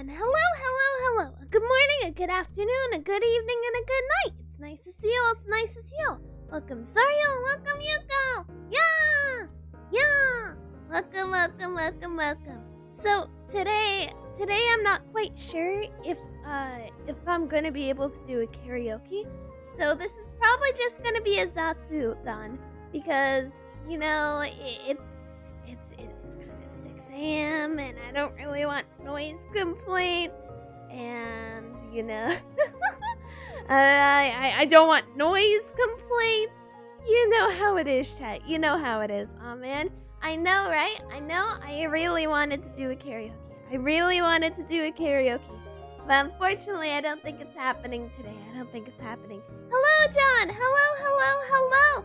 everyone! Hello! A good morning, a good afternoon, a good evening, and a good night! It's nice to see you, it's nice to see you! Welcome Sario, welcome Yuko! Yeah! Welcome! So, today I'm not quite sure if I'm gonna be able to do a karaoke. So this is probably just gonna be a ZATSUDAN, because, you know, it's kind of 6 a.m. and I don't really want noise complaints, and, you know, I don't want noise complaints. You know how it is, chat. You know how it is. Aw, man. I know, right? I know. I really wanted to do a karaoke. But unfortunately, I don't think it's happening today. Hello, John. Hello.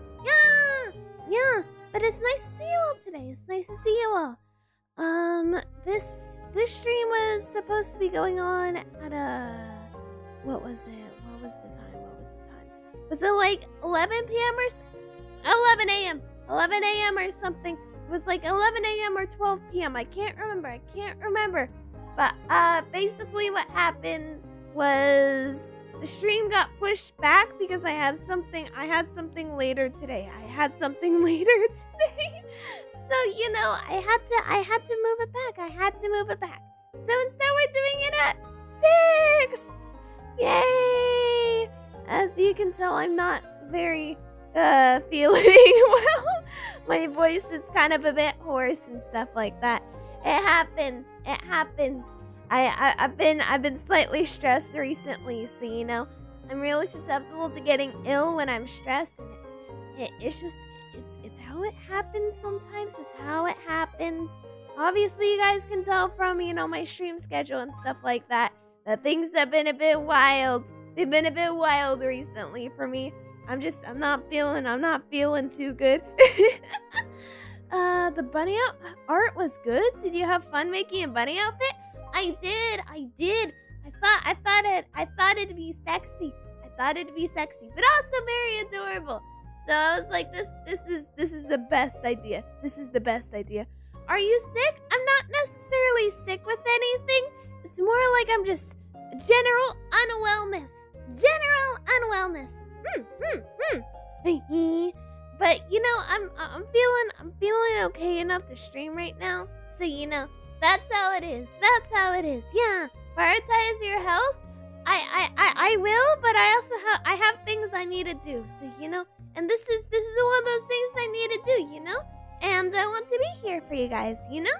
Yeah. But it's nice to see you all today. This stream was supposed to be going on at what was it? What was the time? Was it like 11 p.m. or 11 a.m.? 11 a.m. or something. It was like 11 a.m. or 12 p.m. I can't remember. But basically what happened was the stream got pushed back because I had something later today. So, you know, I had to move it back. So instead we're doing it at 6. Yay! As you can tell, I'm not very feeling well. My voice is kind of a bit hoarse and stuff like that. It happens. I've been slightly stressed recently, so you know, I'm really susceptible to getting ill when I'm stressed. It's how it happens sometimes. Obviously, you guys can tell from, you know, my stream schedule and stuff like that things have been a bit wild. They've been a bit wild recently for me. I'm not feeling too good. The bunny art was good. Did you have fun making a bunny outfit? I did. I thought it'd be sexy. But also very adorable. So I was like, this is the best idea. Are you sick? I'm not necessarily sick with anything. It's more like I'm just general unwellness. But you know, I'm feeling okay enough to stream right now. So you know, that's how it is. Yeah. Prioritize your health. I will, but I have things I need to do. So you know, and this is one of those things I need to do, you know? And I want to be here for you guys, you know?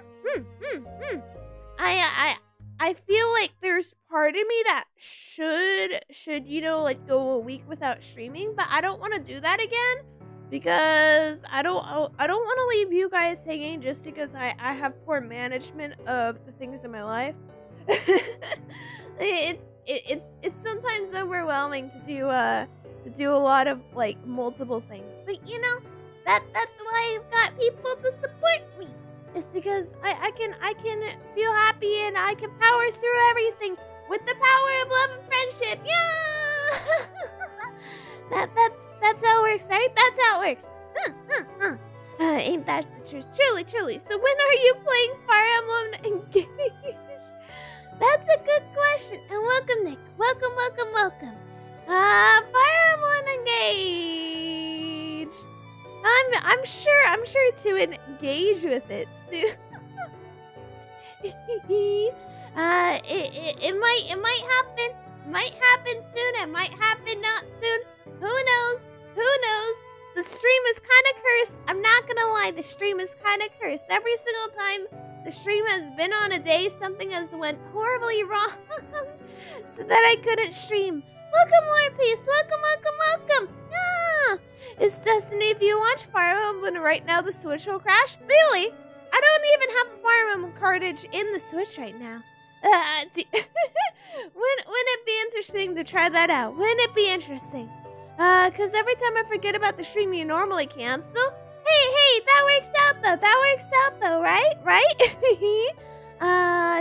I feel like there's part of me that should, you know, like go a week without streaming, but I don't want to do that again because I don't want to leave you guys hanging just because I have poor management of the things in my life. It's sometimes overwhelming to do a lot of like multiple things, but you know, that's why I've got people to support me. It's because I can feel happy and I can power through everything with the power of love and friendship. Yeah. That's how it works, right? That's how it works. Ain't that the truth? Truly. So when are you playing Fire Emblem Engage? That's a good question. And welcome, Nick. Welcome. Fire Emblem Engage. I'm sure to engage with it soon. It might happen. Might happen soon. It might happen not soon. Who knows? The stream is kind of cursed. I'm not gonna lie. The stream is kind of cursed. Every single time the stream has been on a day, something has went horribly wrong, so that I couldn't stream. Welcome, Lord Peace. Welcome. Yeah. It's Destiny. If you watch Fire Emblem right now, the Switch will crash. Really? I don't even have a Fire Emblem cartridge in the Switch right now. Wouldn't it be interesting to try that out? Cause every time I forget about the stream you normally cancel. Hey, that works out though, right?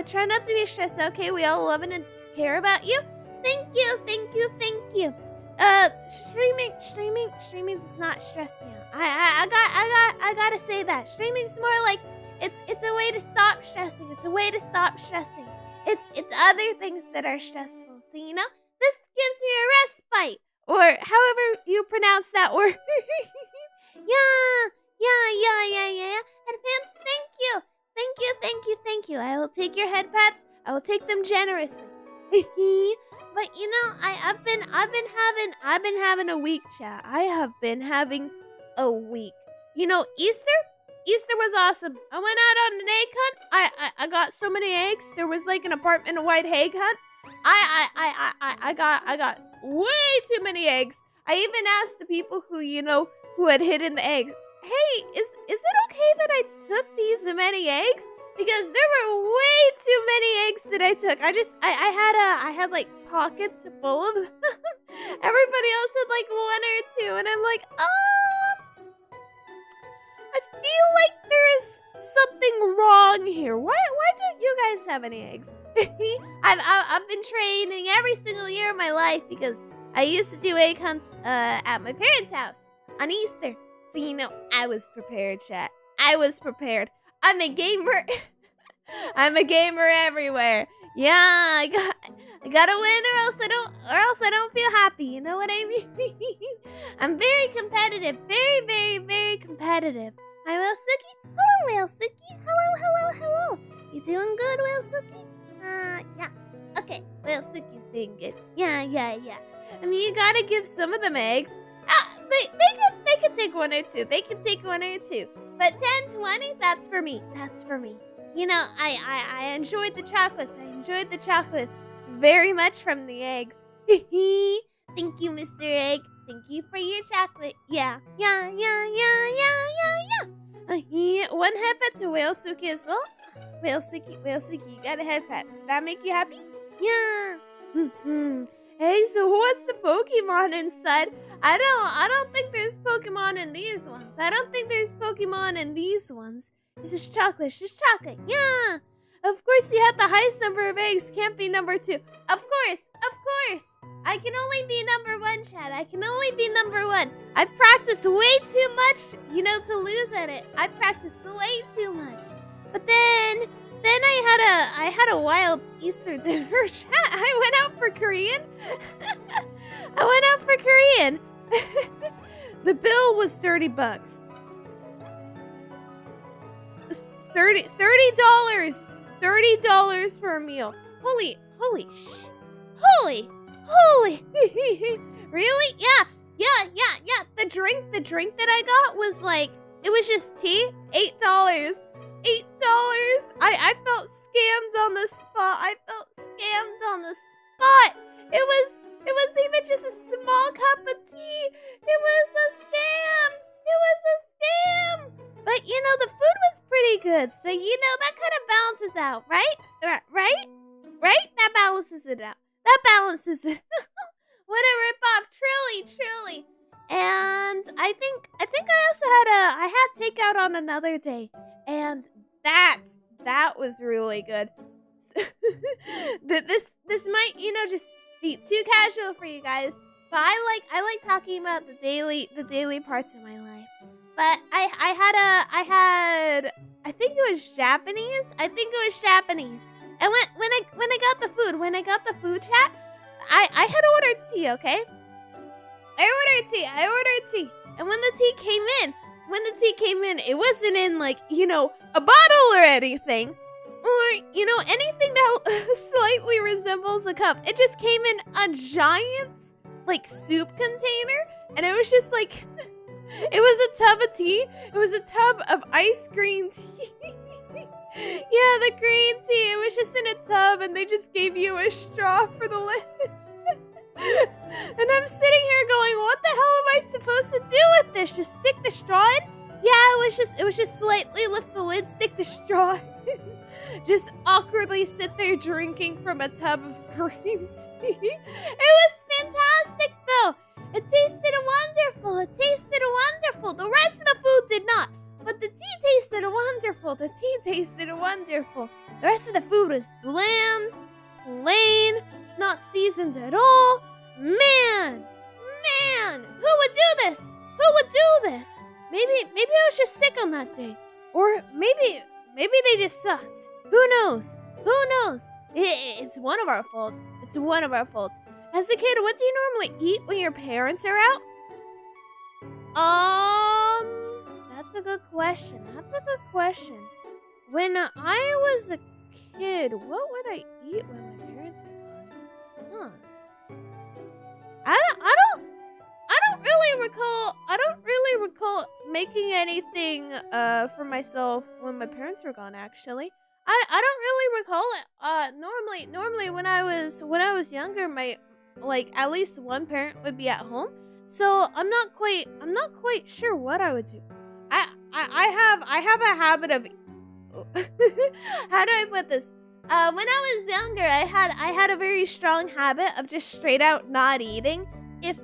Try not to be stressed, okay? We all love and care about you. Thank you. Streaming does not stress me out. I gotta say that. Streaming's more like it's a way to stop stressing. It's other things that are stressful. So, you know, this gives me a respite. Or however you pronounce that word. Yeah. Advance, thank you. Thank you. I will take your head pats. I will take them generously. But you know, I've been having a week, chat. I have been having a week. You know, Easter was awesome. I went out on an egg hunt. I got so many eggs. There was like an apartment-wide egg hunt. I got way too many eggs. I even asked the people who had hidden the eggs, hey, is it okay that I took these many eggs? Because there were way too many eggs that I took. I had like pockets full of them. Everybody else had like one or two, and I'm like, I feel like there is something wrong here. Why don't you guys have any eggs? I've been training every single year of my life because I used to do egg hunts at my parents' house on Easter. So you know, I was prepared, chat. I was prepared. I'm a gamer. I'm a gamer everywhere. Yeah, I gotta win or else I don't feel happy. You know what I mean? I'm very competitive. Very competitive. Hi, Whalesuki. Hello, Whalesuki. Hello. You doing good, Whalesuki? Yeah. Okay, Whalesuki's doing good. Yeah. I mean, you gotta give some of them eggs. They can take one or two. But 10, 20, that's for me. You know, I enjoyed the chocolates. Very much from the eggs. Thank you, Mr. Egg. Thank you for your chocolate. Yeah. One head pat to Whalesuki as well. Whalesuki, you got a head pat. Does that make you happy? Yeah. Hey, so what's the Pokemon inside? I don't think there's Pokemon in these ones. It's just chocolate. Yeah. Of course, you have the highest number of eggs. Can't be number 2. Of course. I can only be number 1, Chad. I practice way too much, to lose at it. I practiced way too much. But then I had a wild Easter dinner, Chat. I went out for Korean. The bill was $30. $30 for a meal. Holy. Really? Yeah. The drink that I got was like, it was just tea. $8. I felt scammed on the spot. It was even just a small cup of tea. It was a scam. But you know, the food was pretty good. So you know, that kind of balances out, right? Right? That balances it out. What a ripoff, truly. And I think I also had takeout on another day, and that was really good. This might, just be too casual for you guys, but I like talking about the daily parts of my life. But I think it was Japanese. And when I got the food, chat, I had ordered tea, okay? I ordered tea. And when the tea came in, it wasn't in like, a bottle or anything. Or, anything that slightly resembles a cup. It just came in a giant, like, soup container. And it was just like, it was a tub of tea. It was a tub of ice green tea. Yeah, the green tea. It was just in a tub, and they just gave you a straw for the lid. And I'm sitting here going, what the hell am I supposed to do with this? Just stick the straw in? Yeah, it was just slightly lift the lid, stick the straw in. Just awkwardly sit there drinking from a tub of green tea. It was fantastic, though. It tasted wonderful. The rest of the food did not. But the tea tasted wonderful. The rest of the food was bland, plain, not seasoned at all. Man, who would do this? Maybe I was just sick on that day. Or maybe they just sucked. Who knows? It's one of our faults. It's one of our faults. As a kid, what do you normally eat when your parents are out? That's a good question. That's a good question. When I was a kid, what would I eat when my parents are gone? I don't really recall making anything for myself when my parents were gone. Actually, I don't really recall it. Normally when I was younger, my at least one parent would be at home. So I'm not quite sure what I would do. I have a habit of how do I put this? When I was younger, I had a very strong habit of just straight out not eating if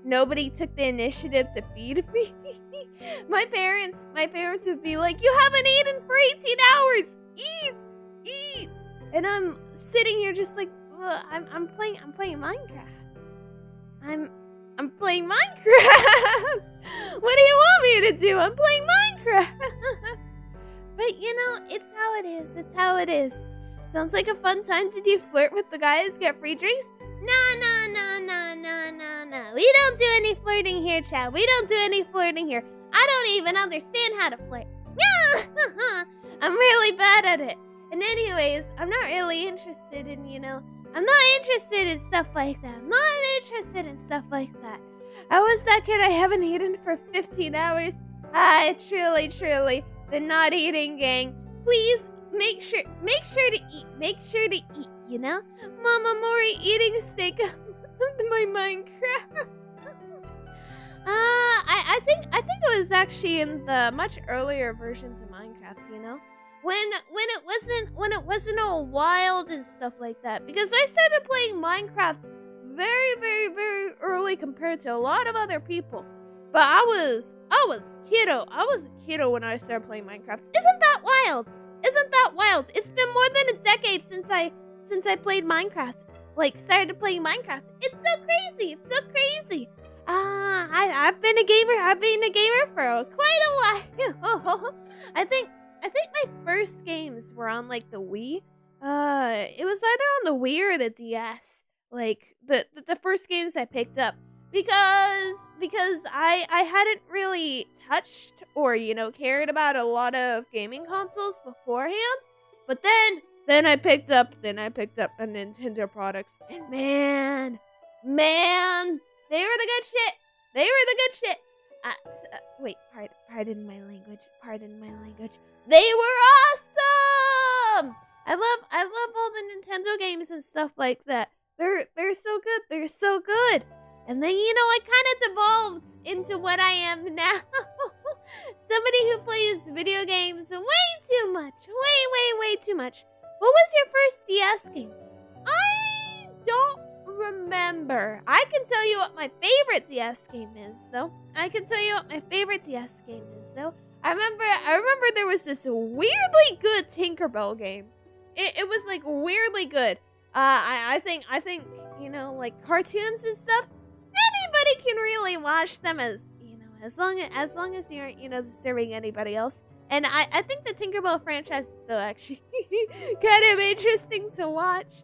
nobody took the initiative to feed me. my parents would be like, "You haven't eaten for 18 hours. Eat." And I'm sitting here just like, I'm playing Minecraft. I'm playing Minecraft. What do you want me to do? I'm playing Minecraft. But it's how it is. It's how it is. Sounds like a fun time. Did you flirt with the guys? Get free drinks? No. We don't do any flirting here, Chad. We don't do any flirting here. I don't even understand how to flirt. Yeah, I'm really bad at it. And anyways, I'm not really interested in, I'm not interested in stuff like that. I'm not interested in stuff like that. I was that kid. I haven't eaten for 15 hours. Truly, the not eating gang. Please make sure to eat. Make sure to eat, Mama Mori eating steak my Minecraft. I think it was actually in the much earlier versions of Minecraft, when it wasn't all wild and stuff like that, because I started playing Minecraft very, very, very early compared to a lot of other people. But I was kiddo. I was a kiddo when I started playing Minecraft. Isn't that wild? It's been more than a decade since I played Minecraft. Started playing Minecraft. It's so crazy. I've been a gamer for quite a while. I think my first games were on the Wii. It was either on the Wii or the DS. The first games I picked up because I hadn't really touched or cared about a lot of gaming consoles beforehand. But then I picked up the Nintendo products, and man, they were the good shit. Wait, pardon my language. They were awesome. I love all the Nintendo games and stuff like that. They're so good. And then I kind of devolved into what I am now. Somebody who plays video games way too much. Way too much. What was your first DS game? I don't remember. I can tell you what my favorite DS game is, though. I remember there was this weirdly good Tinkerbell game. It was weirdly good. I think cartoons and stuff. Anybody can really watch them as long as you aren't disturbing anybody else. And I think the Tinkerbell franchise is still actually kind of interesting to watch.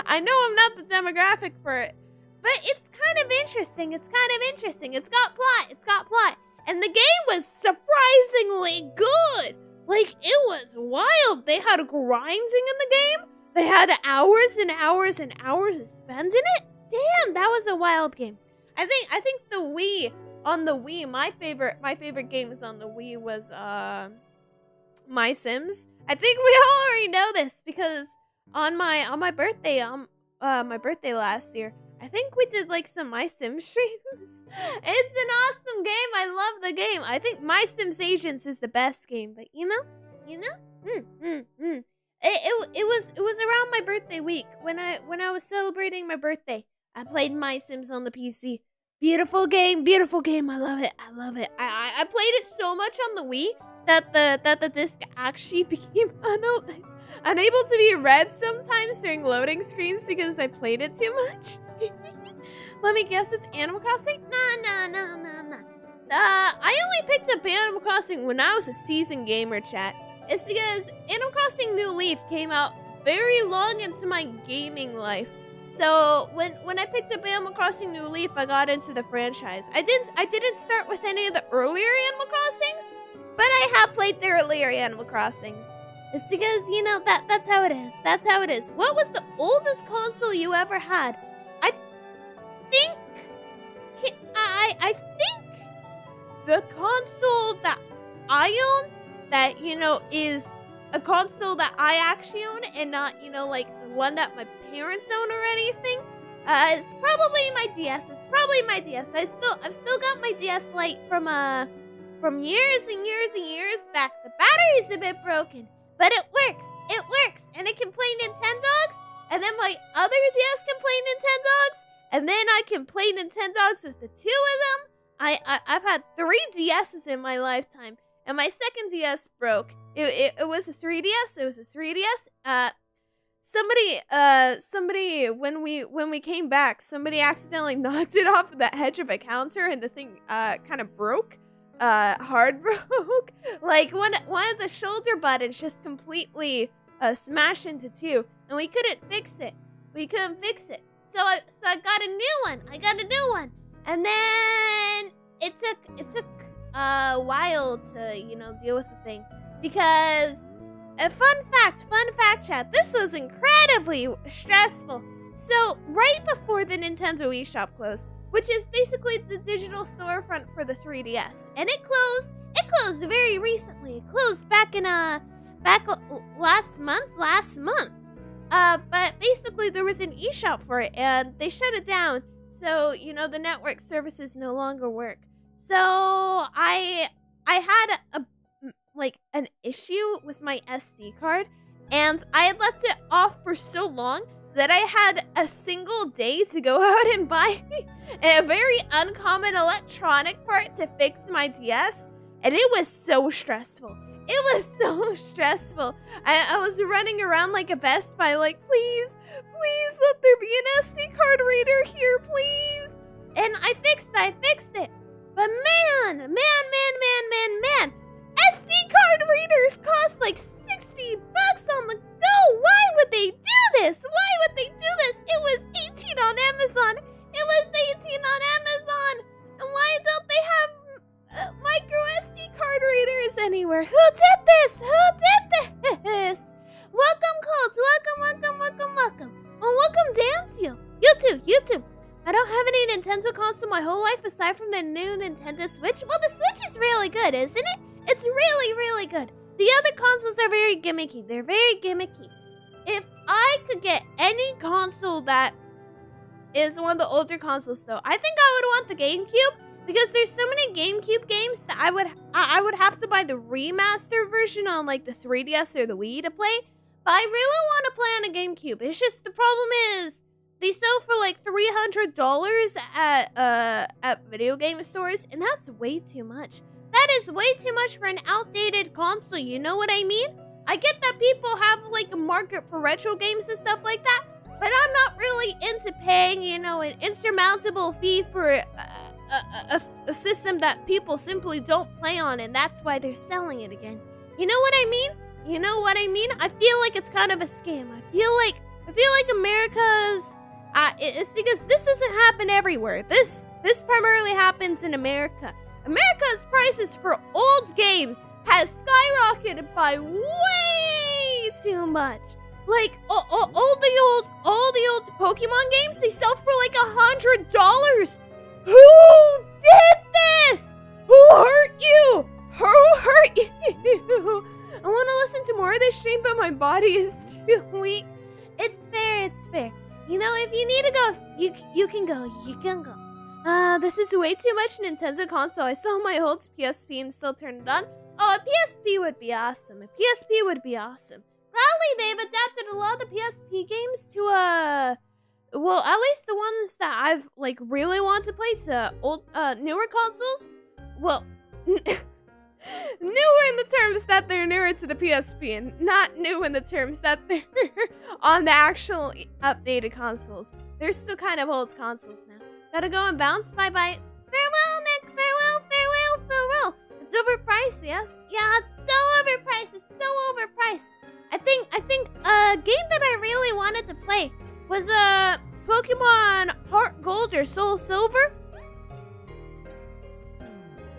I know I'm not the demographic for it, but it's kind of interesting. It's got plot. And the game was surprisingly good. It was wild. They had grinding in the game. They had hours and hours and hours to spend in it. Damn, that was a wild game. I think the Wii, on the Wii, my favorite games on the Wii was My Sims. I think we all already know this because on my birthday my birthday last year, I think we did some My Sims streams. It's an awesome game. I love the game. I think My Sims Agents is the best game, but It was around my birthday week when I was celebrating my birthday. I played My Sims on the PC. Beautiful game. I love it. I played it so much on the Wii that the disc actually became unable to be read sometimes during loading screens because I played it too much. Let me guess, it's Animal Crossing? No. I only picked up Animal Crossing when I was a seasoned gamer, chat. It's because Animal Crossing New Leaf came out very long into my gaming life. So when I picked up Animal Crossing New Leaf, I got into the franchise. I didn't start with any of the earlier Animal Crossings, but I have played the earlier Animal Crossings. It's because, you know, that's how it is. That's how it is. What was the oldest console you ever had? I think the console that I own, that, you know, is a console that I actually own and not, you know, like the one that my parents own or anything, it's probably my DS. It's probably my DS. I've still got my DS Lite from years and years and years back. The battery's a bit broken, but it works. It works, and it can play Nintendogs, and then my other DS can play Nintendogs, and then I can play Nintendogs with the two of them. I've had 3 DSs in my lifetime, and my second DS broke. It was a 3DS. It was a 3DS. Somebody when we came back, somebody accidentally knocked it off that hedge of a counter, and the thing kind of broke. Hard broke. Like one of the shoulder buttons just completely smashed into 2, and we couldn't fix it. So I got a new one. And then it took a while to, you know, deal with the thing, because fun fact chat, this was incredibly stressful. So right before the Nintendo eShop closed, which is basically the digital storefront for the 3DS, and it closed very recently. It closed back last month. But basically there was an eShop for it, and they shut it down. So, you know, the network services no longer work. So I had an issue with my SD card, and I had left it off for so long that I had a single day to go out and buy a very uncommon electronic part to fix my DS, and it was so stressful. I was running around like a Best Buy, like, please let there be an SD card reader here, please. And I fixed it. But man, SD card readers cost like $60 on the go. Why would they do this? It was 18 on Amazon. And why don't they have micro SD card readers anywhere? Who did this? Welcome, Colt. Welcome. Well, welcome, Dance YouTube. I don't have any Nintendo console my whole life aside from the new Nintendo Switch. Well, the Switch is really good, isn't it? It's really, really good. The other consoles are very gimmicky. They're very gimmicky. If I could get any console that is one of the older consoles, though, I think I would want the GameCube, because there's so many GameCube games that I would have to buy the remaster version on like the 3DS or the Wii to play. But I really want to play on a GameCube. It's just the problem is they sell for like $300 at video game stores, and that's way too much. That is way too much for an outdated console, you know what I mean? I get that people have like a market for retro games and stuff like that, but I'm not really into paying, you know, an insurmountable fee for a system that people simply don't play on, and that's why they're selling it again. You know what I mean? I feel like it's kind of a scam. I feel like America's it's because this doesn't happen everywhere. This primarily happens in America. America's prices for old games has skyrocketed by way too much. Like all the old Pokemon games, they sell for like $100. Who did this? Who hurt you? I want to listen to more of this stream, but my body is too weak. It's fair. You know, if you need to go, you can go. This is way too much Nintendo console. I still have my old PSP and still turn it on. Oh, a PSP would be awesome. Probably they've adapted a lot of the PSP games to well, at least the ones that I've like really want to play to old newer consoles. Well, newer in the terms that they're newer to the PSP, and not new in the terms that they're on the actual updated consoles. They're still kind of old consoles now. Gotta go and bounce. Bye. Farewell, Nick. Farewell. It's overpriced, yes? Yeah, it's so overpriced. I think a game that to play was Pokemon Heart Gold or Soul Silver.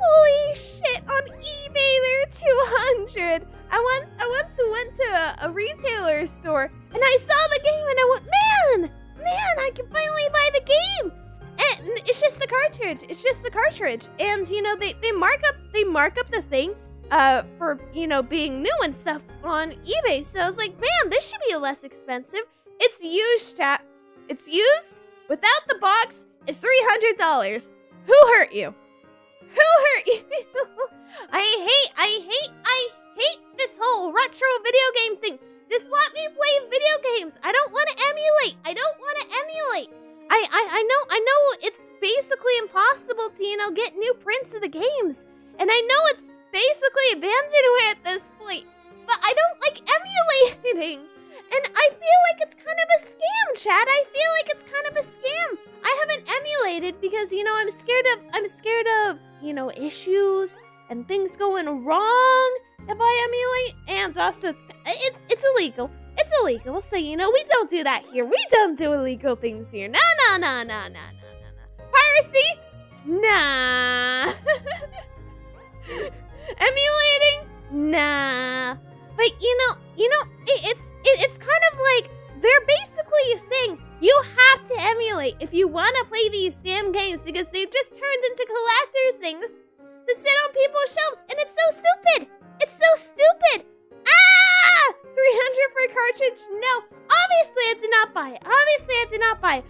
Holy shit, on eBay they're 200. I once went to a retailer store and I saw the game and I went, man, I can finally buy the game. And it's just the cartridge. It's just the cartridge. And you know, they mark up the thing for, you know, being new and stuff on eBay. So I was like, man, this should be less expensive. It's used, chat. It's used without the box. It's $300. Who hurt you? Who hurt you? I hate this whole retro video game thing. Just let me play video games. I don't want to emulate. I know it's basically impossible to, you know, get new prints of the games. And I know it's basically abandonware at this point. But I don't like emulating. And I feel like it's kind of a scam, chat. I feel like it's kind of a scam. I haven't emulated because, you know, I'm scared of, you know, issues and things going wrong if I emulate. And also it's illegal. It's illegal. So, you know, we don't do that here. We don't do illegal things here. No. Piracy? Nah. Emulating? Nah. But you know, it's kind of like they're basically saying you have to emulate if you want to play these damn games because they've just turned into collector's things to sit on people's shelves, and it's so stupid. It's so stupid. 300 for a cartridge? No. Obviously, I did not buy it.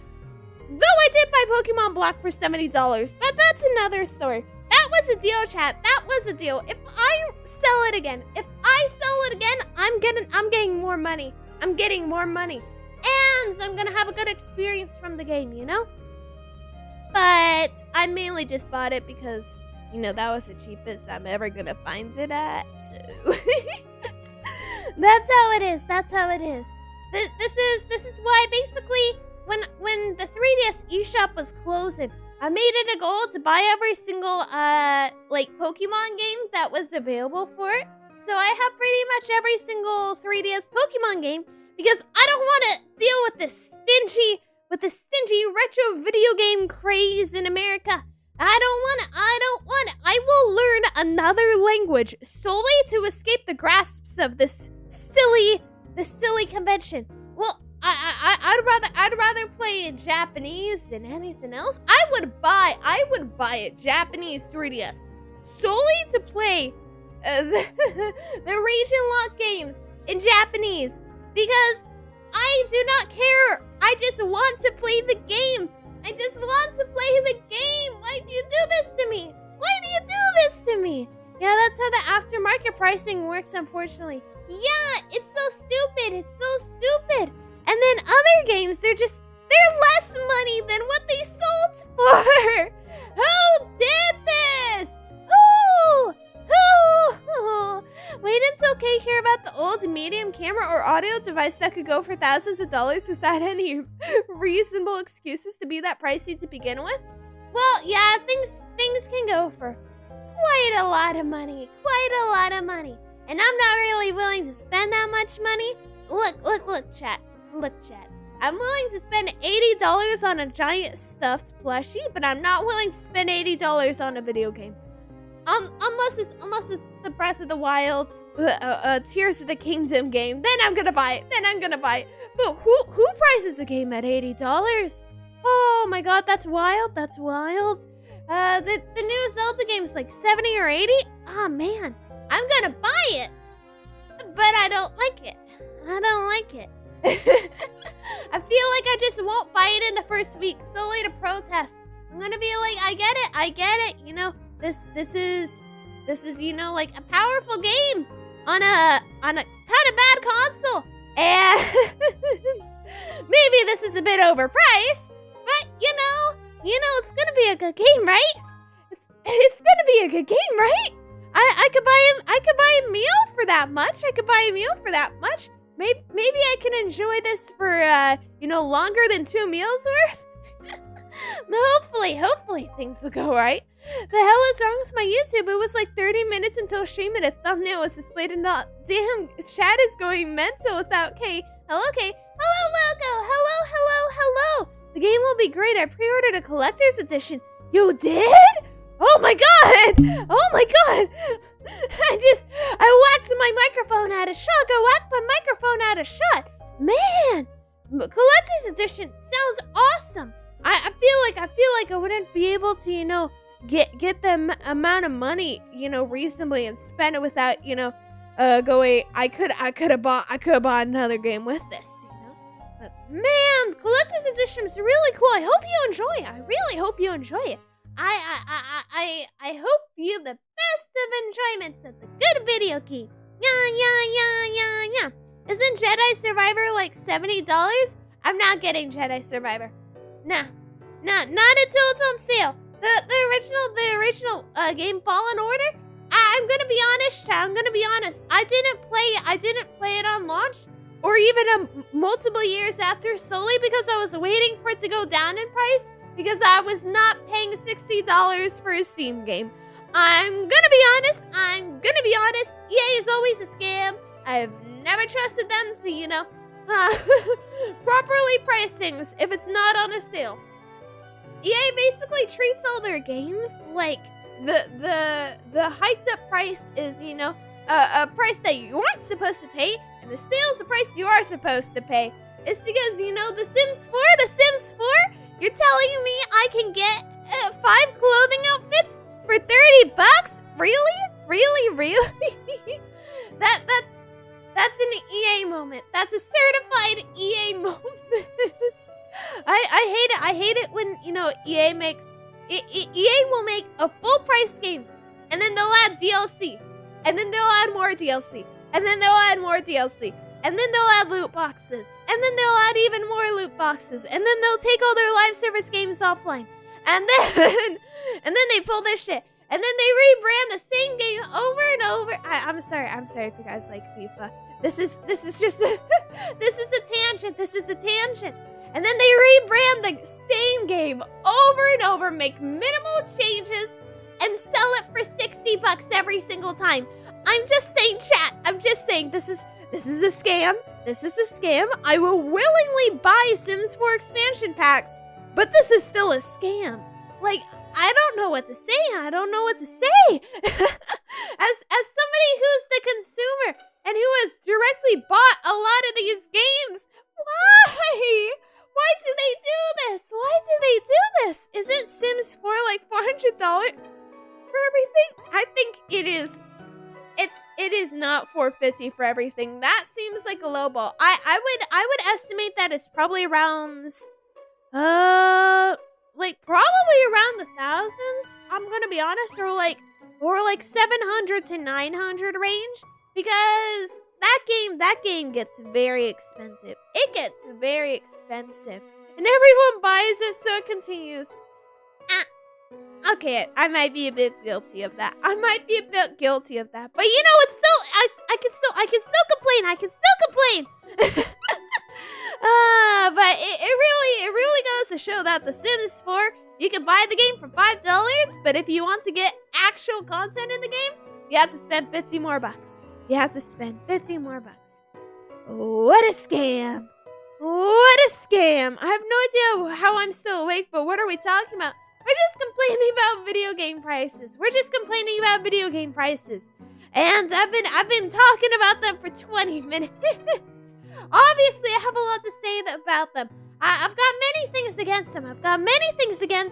Though I did buy Pokemon Black for $70, but that's another story. That was a deal, chat. That was a deal. If I sell it again, I'm getting more money. I'm getting more money. And I'm gonna have a good experience from the game, you know? But I mainly just bought it because, you know, that was the cheapest I'm ever gonna find it at. So that's how it is. This is why basically when the 3DS eShop was closing, I made it a goal to buy every single like Pokemon game that was available for it. So I have pretty much every single 3DS Pokemon game because I don't want to deal with the stingy retro video game craze in America. I don't want it. I will learn another language solely to escape the grasps of this silly convention. Well, I'd rather play Japanese than anything else. I would buy a Japanese 3DS solely to play the region lock games in Japanese because I do not care. I just want to play the game. Why do you do this to me? Yeah, that's how the aftermarket pricing works, unfortunately. Yeah, it's so stupid. And then other games, they're less money than what they sold for. Who did this? Who? Wait until Kay hear about the old medium camera or audio device that could go for thousands of dollars without any reasonable excuses to be that pricey to begin with. Well, yeah, things can go for quite a lot of money. And I'm not really willing to spend that much money. Look, chat. I'm willing to spend $80 on a giant stuffed plushie, but I'm not willing to spend $80 on a video game. Unless it's the Breath of the Wild, Tears of the Kingdom game, then I'm gonna buy it. But who prices a game at $80? Oh my god, that's wild. The new Zelda game's like 70 or 80. Oh man, I'm gonna buy it, but I don't like it. I feel like I just won't buy it in the first week solely to protest. I'm gonna be like, I get it. You know, this is you know, like a powerful game on a kind of bad console, and maybe this is a bit overpriced, but you know, it's gonna be a good game, right? It's gonna be a good game, right? I could buy a meal for that much. Maybe I can enjoy this for you know, longer than 2 meals worth. Hopefully things will go right. The hell is wrong with my YouTube? It was like 30 minutes until streaming a thumbnail was displayed and not. Damn, chat is going mental without K. Hello, K. Hello, Wilco. Hello. The game will be great. I pre-ordered a collector's edition. You did? Oh my god! I whacked my microphone out of shot. Man, collector's edition sounds awesome. I feel like I wouldn't be able to, get the amount of money, reasonably and spend it without, going. I could have bought another game with this, But man, collector's edition is really cool. I hope you enjoy it. I really hope you enjoy it. I hope you the best of enjoyments of the good video key. Yeah. Isn't Jedi Survivor like $70? I'm not getting Jedi Survivor. Nah, not until it's on sale. The original game Fallen Order. I'm gonna be honest, chat. I didn't play it on launch, or even multiple years after, solely because I was waiting for it to go down in price, because I was not paying $60 for a Steam game. I'm gonna be honest. EA is always a scam. I've never trusted them to, properly price things if it's not on a sale. EA basically treats all their games like the hyped up price is, a price that you aren't supposed to pay, and the sale's the price you are supposed to pay. It's because, The Sims 4, you're telling me I can get 5 clothing outfits for $30? Really? That's an EA moment. That's a certified EA moment. I hate it when, EA makes... EA will make a full price game, and then they'll add DLC, and then they'll add more DLC, and then they'll add more DLC, and then they'll add loot boxes, and then they'll add even more loot boxes, and then they'll take all their live service games offline, and then they pull this shit, and then they rebrand the same game over and over. I'm sorry if you guys like FIFA. This is just this is a tangent. And then they rebrand the same game over and over, make minimal changes, and sell it for $60 every single time. I'm just saying, chat. I'm just saying, this is a scam. This is a scam. I will willingly buy Sims 4 expansion packs, but this is still a scam. Like, I don't know what to say. As somebody who's the consumer and who has directly bought a lot of these games, why do they do this? Isn't Sims 4 like $400 for everything? I think it is. It is not $450 for everything. That seems like a low ball. I would estimate that it's probably around probably around the thousands. I'm gonna be honest, or like 700 to 900 range, because that game gets very expensive. It gets very expensive. And everyone buys it, so it continues. Okay, I might be a bit guilty of that. But it's still, I can still complain. But it really goes to show that The Sims 4, you can buy the game for $5, but if you want to get actual content in the game, you have to spend $50 more. What a scam. I have no idea how I'm still awake, but what are we talking about? We're just complaining about video game prices. And I've been talking about them for 20 minutes. Obviously, I have a lot to say about them. I've got many things against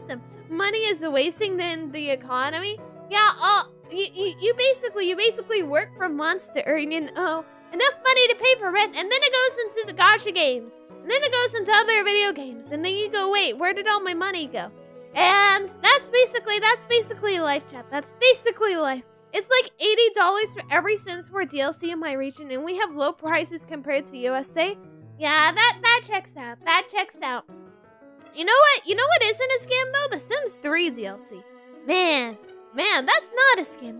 them. Money is wasting in the economy. Yeah, you basically work for months to earn enough money to pay for rent, and then it goes into the gacha games, and then it goes into other video games, and then you go, wait, where did all my money go? And that's basically life, chat. That's basically life. It's like $80 for every Sims 4 DLC in my region, and we have low prices compared to USA. Yeah, that checks out. You know what isn't a scam though? The Sims 3 DLC. Man, that's not a scam.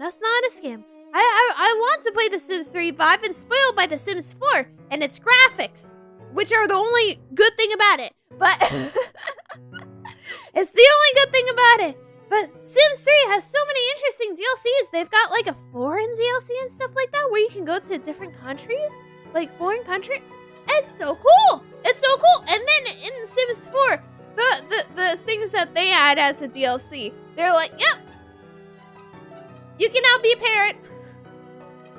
I want to play The Sims 3, but I've been spoiled by The Sims 4 and its graphics, which are the only good thing about it. But it's the only good thing about it. But Sims 3 has so many interesting DLCs. They've got like a foreign DLC and stuff like that, where you can go to different countries, like foreign country. It's so cool. It's so cool. And then in Sims 4, the things that they add as a DLC, they're like, yep, you can now be a parent.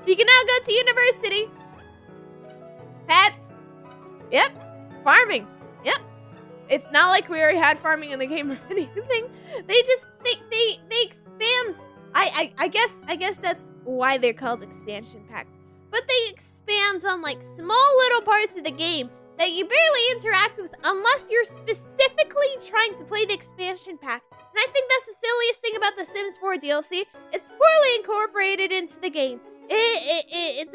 You can now go to university. Pets. Yep. Farming. Yep. It's not like we already had farming in the game or anything. They just they expand. I guess that's why they're called expansion packs. But they expand on like small little parts of the game that you barely interact with unless you're specifically trying to play the expansion pack. And I think that's the silliest thing about the Sims 4 DLC. It's poorly incorporated into the game. It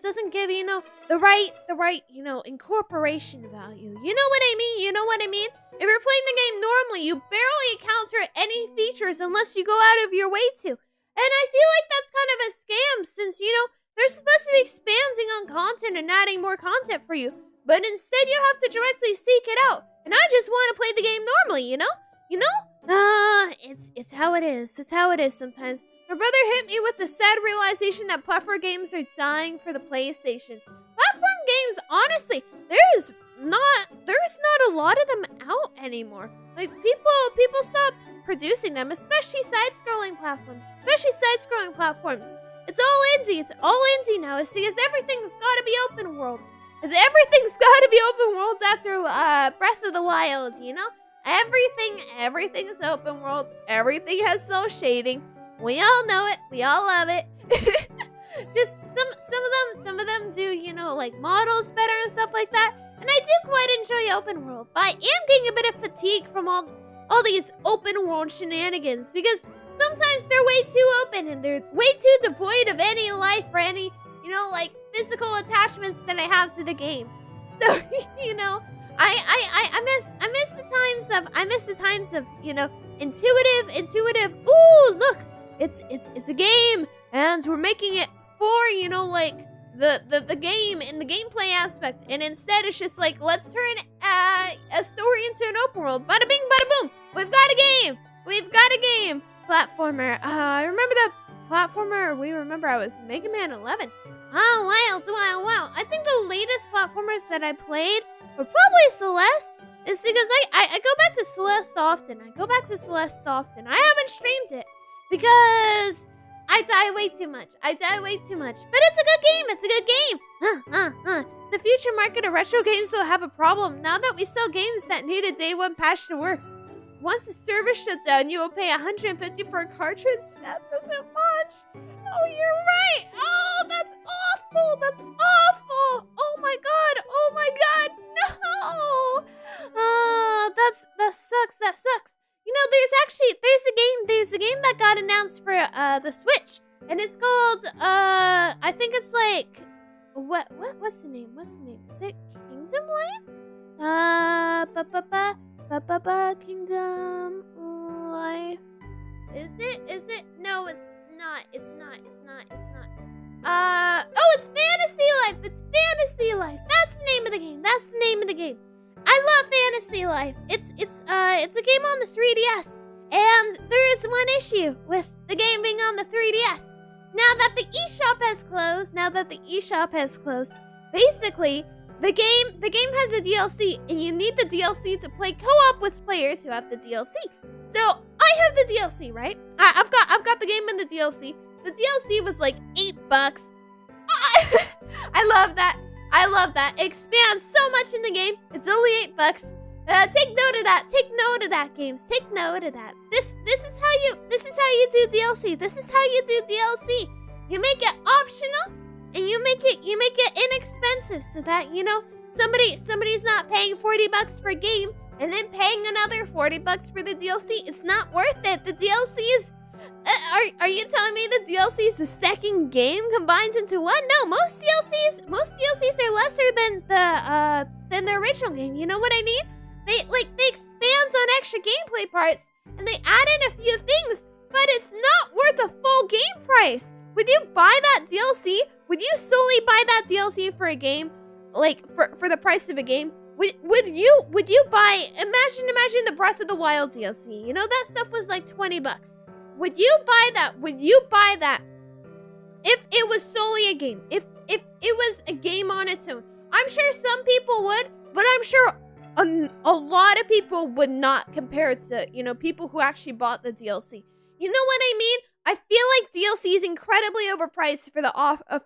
doesn't give, you know, the right, you know, incorporation value. You know what I mean? You know what I mean? If you're playing the game normally, you barely encounter any features unless you go out of your way to. And I feel like that's kind of a scam since, you know, they're supposed to be expanding on content and adding more content for you. But instead, you have to directly seek it out. And I just want to play the game normally, you know? You know? It's how it is. It's how it is sometimes. My brother hit me with the sad realization that platform games are dying for the PlayStation. Platform games, honestly, there's not a lot of them out anymore. Like people stop producing them, especially side-scrolling platforms. It's all indie. It's all indie now. See, because everything's got to be open world. Everything's got to be open world after Breath of the Wild, you know? Everything is open world. Everything has cel shading. We all know it. We all love it. Just some of them do, you know, like models better and stuff like that. And I do quite enjoy open world, but I am getting a bit of fatigue from all these open world shenanigans because sometimes they're way too open and they're way too devoid of any life or any, you know, like physical attachments that I have to the game. So, you know, I miss the times of, you know, intuitive. Ooh, look, it's a game and we're making it for, you know, like the game and the gameplay aspect, and instead it's just like, let's turn a story into an open world. Bada bing, bada boom. We've got a game. Platformer. I remember that platformer. I was Mega Man 11. Oh, wow. I think the latest platformers that I played were probably Celeste. It's because I go back to Celeste often. I haven't streamed it because I die way too much. But it's a good game. The future market of retro games will have a problem now that we sell games that need a day one patch to work. Once the service shuts down, you will pay $150 for a cartridge. That doesn't much. Oh, you're right. Oh, that's awful. Oh my god. No. That sucks. You know, there's a game that got announced for the Switch, and it's called I think it's like what's the name? Is it Kingdom Life? Kingdom Life. Is it? No, it's not. It's not. Oh, it's Fantasy Life. That's the name of the game. I love Fantasy Life. It's a game on the 3DS, and there is one issue with the game being on the 3DS. Now that the eShop has closed, basically the game has a DLC, and you need the DLC to play co-op with players who have the DLC. So I have the DLC, right? I've got the game in the DLC. The DLC was like $8. I love that. It expands so much in the game. It's only $8. Take note of that, games. Take note of that. This is how you do DLC. You make it optional, and you make it inexpensive so that, you know, somebody's not paying $40 per game and then paying another $40 for the DLC. It's not worth it. The DLC is. Are you telling me the DLC is the second game combined into one? No, most DLCs are lesser than the original game. You know what I mean? They expand on extra gameplay parts and they add in a few things, but it's not worth a full game price. Would you buy that DLC? Would you solely buy that DLC for a game, like for the price of a game? Would you buy? Imagine the Breath of the Wild DLC. You know, that stuff was like $20. Would you buy that? If it was solely a game, if it was a game on its own, I'm sure some people would, but I'm sure a lot of people would not compare it to, you know, people who actually bought the DLC. You know what I mean? I feel like DLC is incredibly overpriced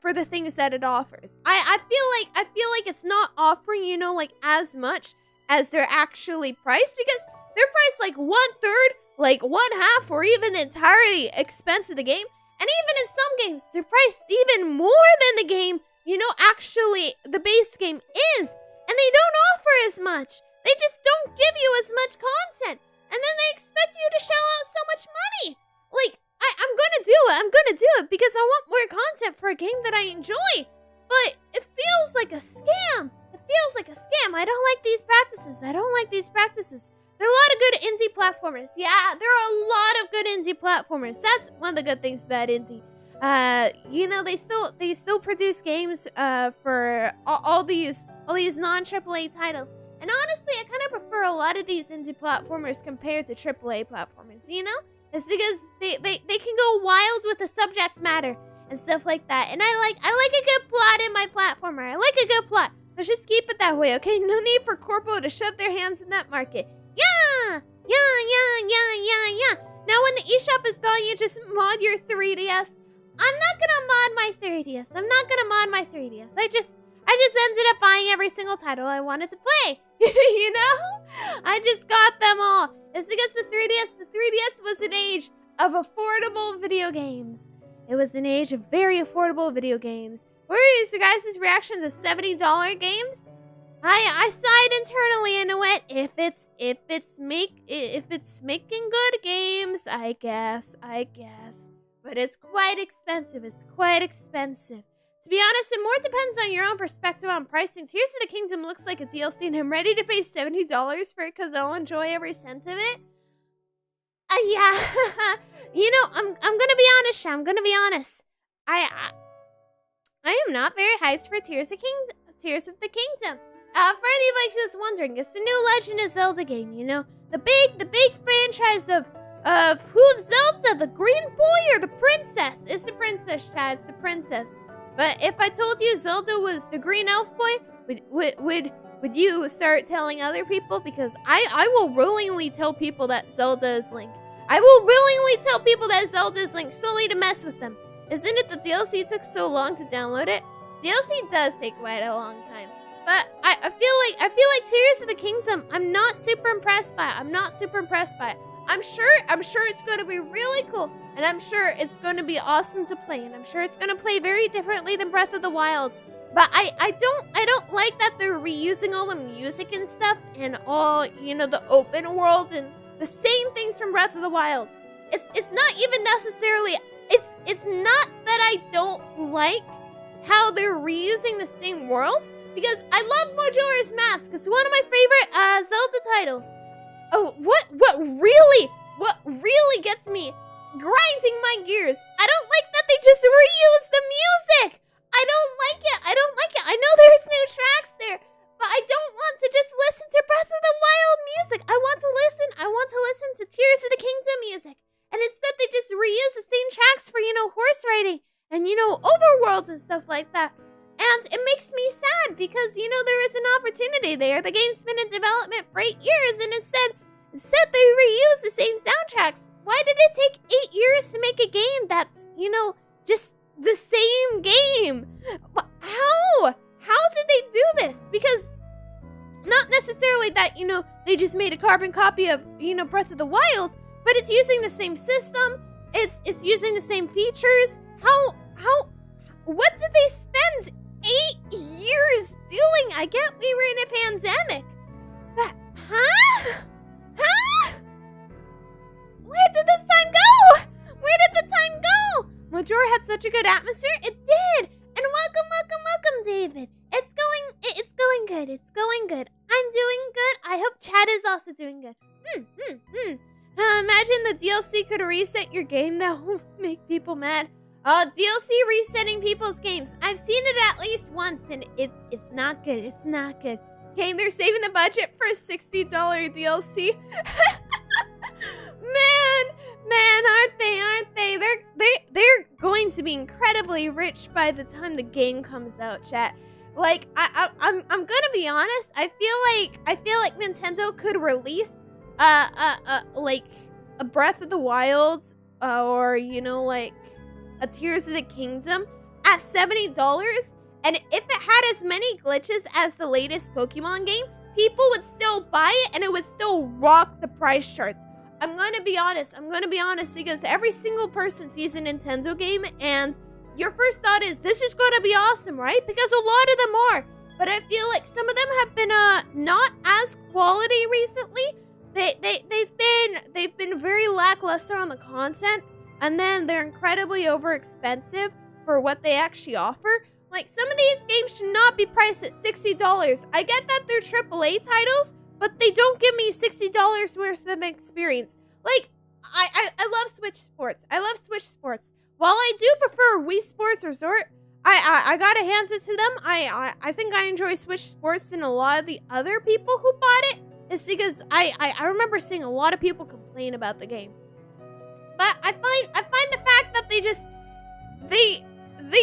for the things that it offers. I feel like it's not offering, you know, like as much as they're actually priced, because they're priced like 1/3, like 1/2, or even the entirety expense of the game. And even in some games, they're priced even more than the game, you know, actually the base game is. And they don't offer as much. They just don't give you as much content. And then they expect you to shell out so much money. Like, I'm gonna do it. I'm gonna do it because I want more content for a game that I enjoy. But it feels like a scam. It feels like a scam. I don't like these practices. I don't like these practices. There are a lot of good indie platformers. Yeah, there are a lot of good indie platformers. That's one of the good things about indie. You know, they still produce games for all these non-AAA titles. And honestly, I kind of prefer a lot of these indie platformers compared to AAA platformers, you know? It's because they can go wild with the subject matter and stuff like that. And I like a good plot in my platformer. I like a good plot. Let's just keep it that way, okay? No need for Corpo to shove their hands in that market. Yeah! Now when the eShop is gone, you just mod your 3DS. I'm not gonna mod my 3DS. I just ended up buying every single title I wanted to play. You know? I just got them all. It's because the 3DS was an age of affordable video games. It was an age of very affordable video games. What are your guys' reactions to $70 games? I sighed internally and went, if it's making good games, I guess. But it's quite expensive. To be honest, it more depends on your own perspective on pricing. Tears of the Kingdom looks like a DLC, and I'm ready to pay $70 for it because I'll enjoy every cent of it. Yeah. You know, I'm gonna be honest, Sha. I'm gonna be honest. I am not very hyped for Tears of the Kingdom. For anybody who's wondering, it's the new Legend of Zelda game, you know? The big franchise of who's Zelda, the green boy or the princess? It's the princess, Chad, it's the princess. But if I told you Zelda was the green elf boy, would you start telling other people? Because I will willingly tell people that Zelda is Link. I will willingly tell people that Zelda is Link solely to mess with them. Isn't it the DLC took so long to download it? DLC does take quite a long time. But I feel like Tears of the Kingdom, I'm not super impressed by it. I'm sure it's going to be really cool, and I'm sure it's going to be awesome to play, and I'm sure it's going to play very differently than Breath of the Wild. But I don't like that they're reusing all the music and stuff and all, you know, the open world and the same things from Breath of the Wild. It's not even necessarily, it's not that I don't like how they're reusing the same world, because I love Majora's Mask. It's one of my favorite Zelda titles. Oh, what really gets me grinding my gears? I don't like that they just reuse the music. I don't like it. I know there's new tracks there, but I don't want to just listen to Breath of the Wild music. I want to listen to Tears of the Kingdom music. And instead they just reuse the same tracks for, you know, horse riding and, you know, overworld and stuff like that. And it makes me sad because, you know, there is an opportunity there. The game's been in development for 8 years, and instead they reuse the same soundtracks. Why did it take 8 years to make a game that's, you know, just the same game? How? How did they do this? Because not necessarily that, you know, they just made a carbon copy of, you know, Breath of the Wild, but it's using the same system. It's using the same features. What did they spend 8 years doing? I get we were in a pandemic, but where did this time go? Where did the time go? Majora had such a good atmosphere. It did. And welcome, David. It's going good. I'm doing good. I hope Chad is also doing good. Imagine the DLC could reset your game. That would make people mad. DLC resetting people's games. I've seen it at least once, and it's not good. It's not good. Okay, they're saving the budget for a $60 DLC. Man, aren't they? They're going to be incredibly rich by the time the game comes out, chat. Like, I'm gonna be honest. I feel like Nintendo could release like a Breath of the Wild or like a Tears of the Kingdom at $70, and if it had as many glitches as the latest Pokemon game, people would still buy it and it would still rock the price charts. I'm gonna be honest because every single person sees a Nintendo game and your first thought is, this is gonna be awesome, right? Because a lot of them are. But I feel like some of them have been not as quality recently. They've been very lackluster on the content, and then they're incredibly over expensive for what they actually offer. Like, some of these games should not be priced at $60. I get that they're AAA titles, but they don't give me $60 worth of experience. Like, I love Switch Sports. While I do prefer Wii Sports Resort, I gotta hand it to them. I think I enjoy Switch Sports than a lot of the other people who bought it. It's because I remember seeing a lot of people complain about the game. But I find the fact that they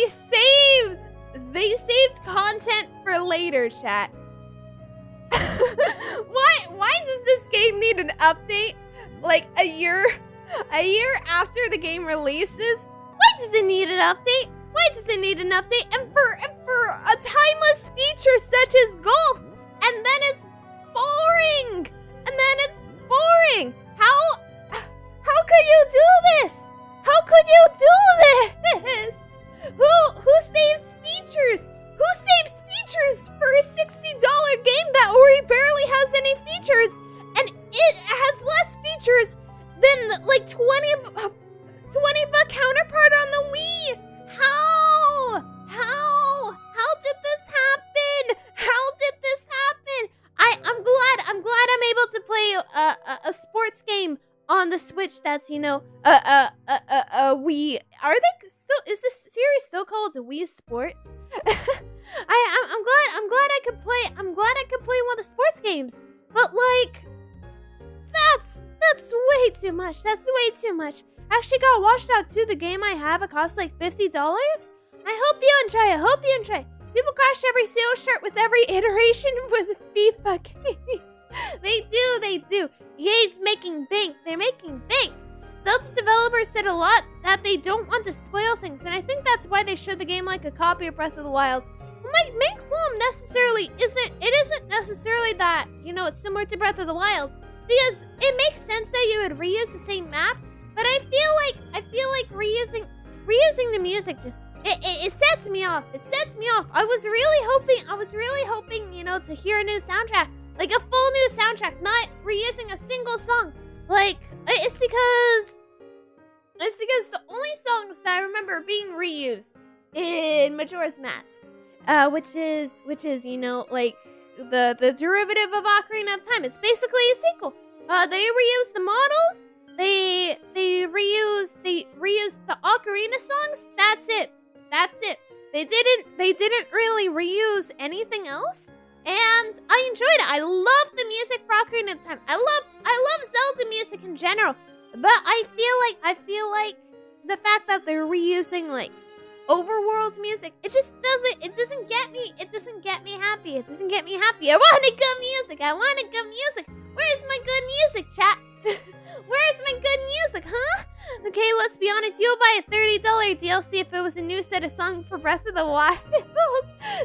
saved content for later, chat. Why does this game need an update like a year after the game releases? Why does it need an update? And for a timeless feature such as golf, and then it's boring. How could you do this? Who saves features? For a $60 game that already barely has any features, and it has less features than like 20-buck counterpart on the Wii? How did this happen? I'm glad I'm able to play a sports game on the Switch that's, Wii. Are they still, is this series still called Wii Sports? I'm glad I could play one of the sports games. But like, that's way too much. I actually got Watch Dogs 2, the game I have. It costs like $50. I hope you enjoy. People crash every sales chart with every iteration with FIFA games. They do. EA's making bank. They're making bank. Zelda developers said a lot that they don't want to spoil things, and I think that's why they showed the game like a copy of Breath of the Wild. My main qualm isn't necessarily that, it's similar to Breath of the Wild, because it makes sense that you would reuse the same map, but I feel like reusing the music just it sets me off. I was really hoping, to hear a new soundtrack, like a full new soundtrack, not reusing a single song. Like, it's because the only songs that I remember being reused in Majora's Mask, which is like the derivative of Ocarina of Time. It's basically a sequel. They reused the models. They reused the Ocarina songs. That's it. They didn't really reuse anything else, and I enjoyed it. I love the music for Ocarina of Time. I love Zelda music in general, but I feel like the fact that they're reusing like Overworld's music, it doesn't get me happy. I want a good music. Where's my good music, chat? Where's my good music, huh? Okay, let's be honest. You'll buy a $30 DLC if it was a new set of songs for Breath of the Wild.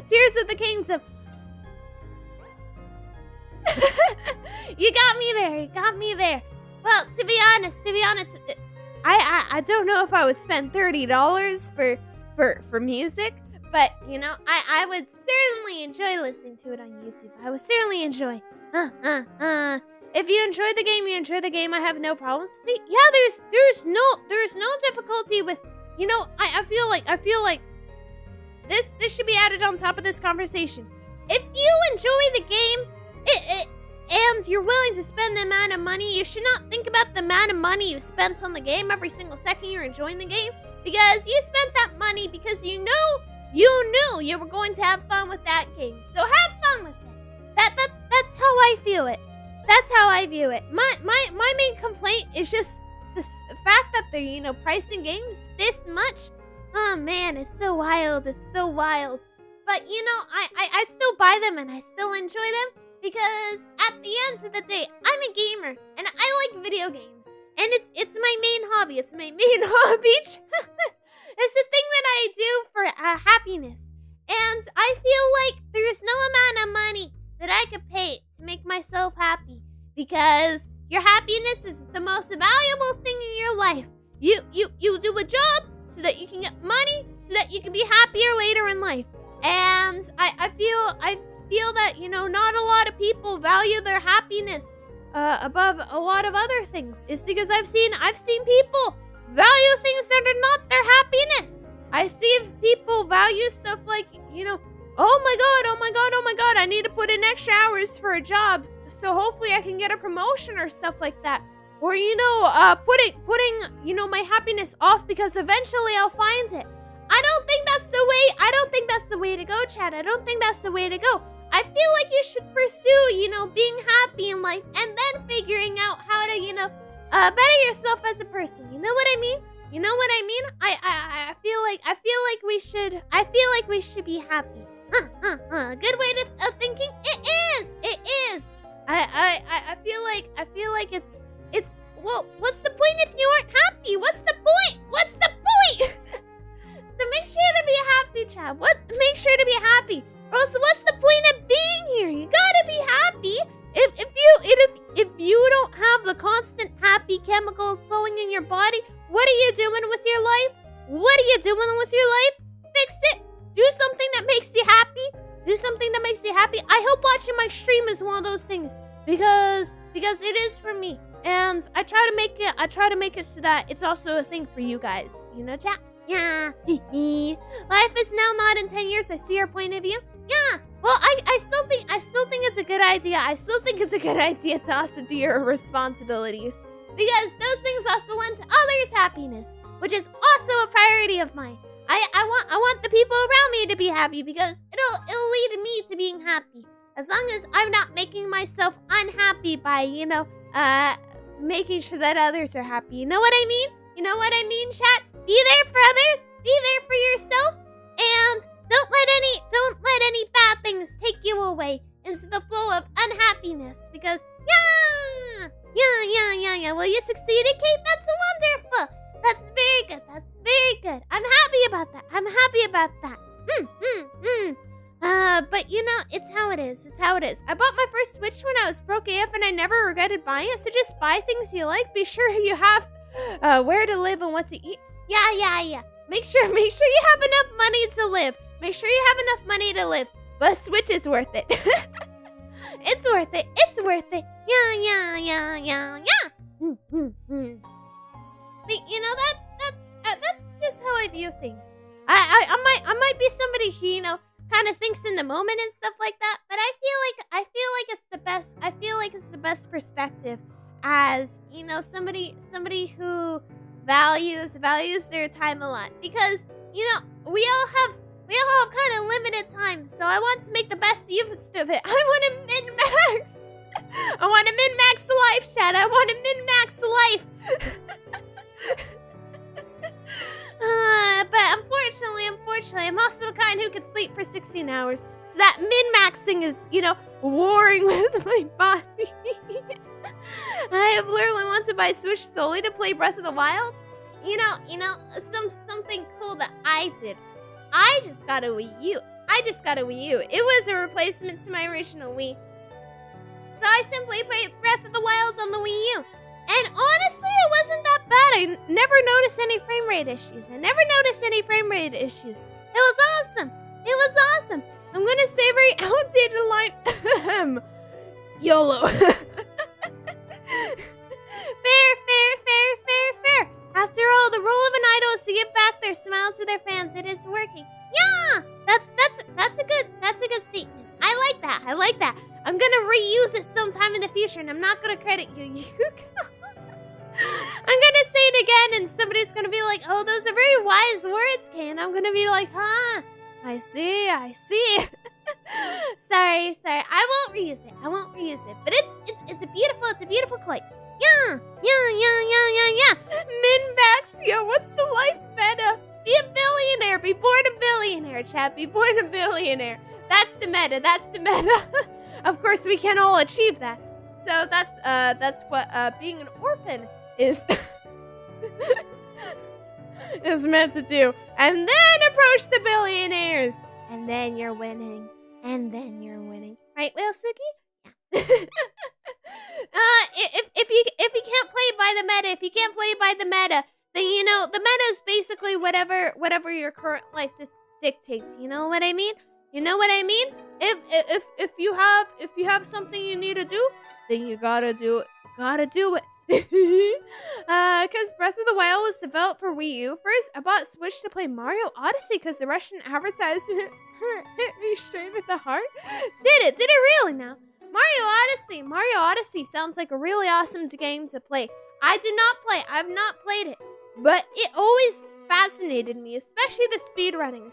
Tears of the Kingdom. You got me there. Well, to be honest, I don't know if I would spend $30 for music, but I would certainly enjoy listening to it on YouTube. I would certainly enjoy. If you enjoy the game, I have no problems. See, yeah, there's no difficulty with, I feel like this should be added on top of this conversation. If you enjoy the game, and you're willing to spend the amount of money, you should not think about the amount of money you spent on the game every single second you're enjoying the game, because you spent that money because you knew you were going to have fun with that game. So have fun with it. That's how I feel it. That's how I view it. My main complaint is just the fact that they're pricing games this much. Oh man, it's so wild. But But you know, I still buy them and I still enjoy them because at the end of the day, I'm a gamer and I like video games. And it's my main hobby. It's my main hobby. It's the thing that I do for happiness. And I feel like there's no amount of money that I could pay to make myself happy. Because your happiness is the most valuable thing in your life. You do a job so that you can get money, so that you can be happier later in life. And I feel that, you know, not a lot of people value their happiness above a lot of other things. It's because I've seen people value things that are not their happiness. I see people value stuff like, you know, oh my god, I need to put in extra hours for a job, so hopefully I can get a promotion or stuff like that. Or, you know, putting, you know, my happiness off because eventually I'll find it. I don't think that's the way to go, Chad. I don't think that's the way to go. I feel like you should pursue, you know, being happy in life and then figuring out how to, you know, better yourself as a person. You know what I mean? You know what I mean? I feel like we should be happy. Good way of thinking. It is. I feel like it's well, what's the point if you aren't happy? What's the point? So make sure to be happy, Chad. Make sure to be happy. Or else what's the point of being here? You gotta be happy. If you don't have the constant happy chemicals flowing in your body, what are you doing with your life? Fix it. Do something that makes you happy. I hope watching my stream is one of those things because it is for me. And I try to make it so that it's also a thing for you guys. You know, chat? Yeah. Life is now not in 10 years. I see your point of view. Yeah. Well, I still think it's a good idea. I still think it's a good idea to also do your responsibilities. Because those things also lend to others' happiness, which is also a priority of mine. I want the people around me to be happy because it'll lead me to being happy. As long as I'm not making myself unhappy by, you know, making sure that others are happy. You know what I mean? You know what I mean, chat? Be there for others, be there for yourself, and don't let any bad things take you away into the flow of unhappiness. Because yeah. Well, you succeeded, Kate. That's wonderful. That's very good. I'm happy about that. But you know, it's how it is. I bought my first Switch when I was broke AF and I never regretted buying it, so just buy things you like. Be sure you have where to live and what to eat. Yeah. Make sure you have enough money to live. But Switch is worth it. It's worth it. Yeah. But you know, that's just how I view things. I might be somebody who, you know, kind of thinks in the moment and stuff like that, but I feel like it's the best. I feel like it's the best perspective, as you know, somebody who values their time a lot, because you know we all have kind of limited time, so I want to make the best use of it. I want to min-max. I want to min-max life, Chad. I want to min-max life. But unfortunately, I'm also the kind who can sleep for 16 hours. So that min-maxing is, you know, warring with my body. I have literally wanted to buy Switch solely to play Breath of the Wild. You know, something cool that I did. I just got a Wii U. It was a replacement to my original Wii. So I simply played Breath of the Wild on the Wii U. And honestly, it wasn't that bad. I never noticed any frame rate issues. It was awesome. I'm gonna say a very outdated line. YOLO. Fair. After all, the role of an idol is to give back their smile to their fans. It is working. Yeah, that's a good statement. I like that. I'm gonna reuse it sometime in the future, and I'm not gonna credit you. I'm gonna say it again, and somebody's gonna be like, "Oh, those are very wise words, Kay." And I'm gonna be like, "Huh? I see." Sorry. I won't reuse it. But it's a beautiful quote. Yeah. Min-max, yo, what's the life meta? Be a billionaire, be born a billionaire. our chat. Be born a billionaire. That's the meta. That's the meta. Of course, we can all achieve that. So that's what being an orphan is is meant to do. And then approach the billionaires. And then you're winning. And then you're winning. Right, Lil Suki? Yeah. If you can't play by the meta, then the meta is basically whatever your current life dictates. You know what I mean? If you have something you need to do, then you gotta do it. Because Breath of the Wild was developed for Wii U. First, I bought Switch to play Mario Odyssey because the Russian advertisement hit me straight with the heart. Did it really now? Mario Odyssey sounds like a really awesome game to play. I did not play. I've not played it. But it always fascinated me, especially the speedrunning.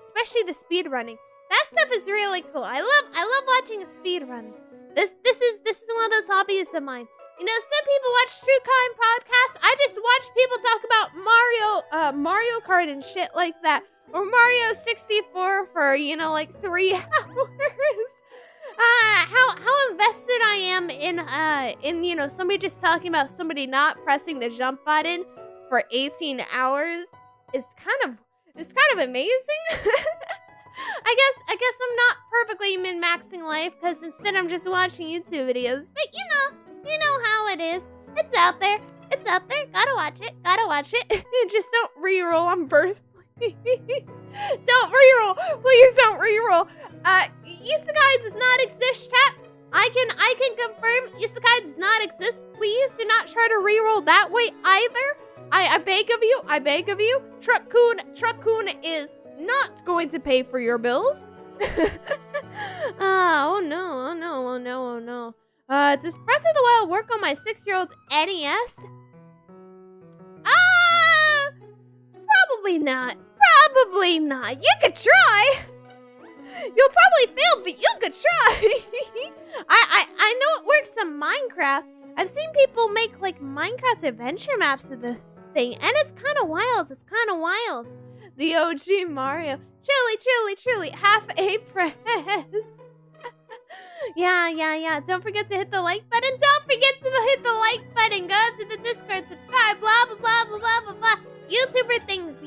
That stuff is really cool. I love watching speedruns. This is one of those hobbies of mine. Some people watch true crime podcasts. I just watch people talk about Mario Kart and shit like that. Or Mario 64 for, like 3 hours. How invested I am in somebody just talking about somebody not pressing the jump button for 18 hours is kind of amazing. I guess I'm not perfectly min-maxing life because instead I'm just watching YouTube videos. But you know how it is. It's out there. Gotta watch it. Just don't reroll on birth, please. Don't reroll. Please don't reroll. Isekai does not exist, chat. I can confirm Isekai does not exist. Please do not try to reroll that way either. I beg of you. Truck-kun is not going to pay for your bills. Oh no. Does Breath of the Wild work on my 6-year-old's NES? Probably not. You could try. You'll probably fail, but you could try. I know it works on Minecraft. I've seen people make like Minecraft adventure maps of the thing, and it's kind of wild. The OG Mario. Truly, half a press. Yeah. Don't forget to hit the like button. Go to the Discord, subscribe, blah, blah. YouTuber things.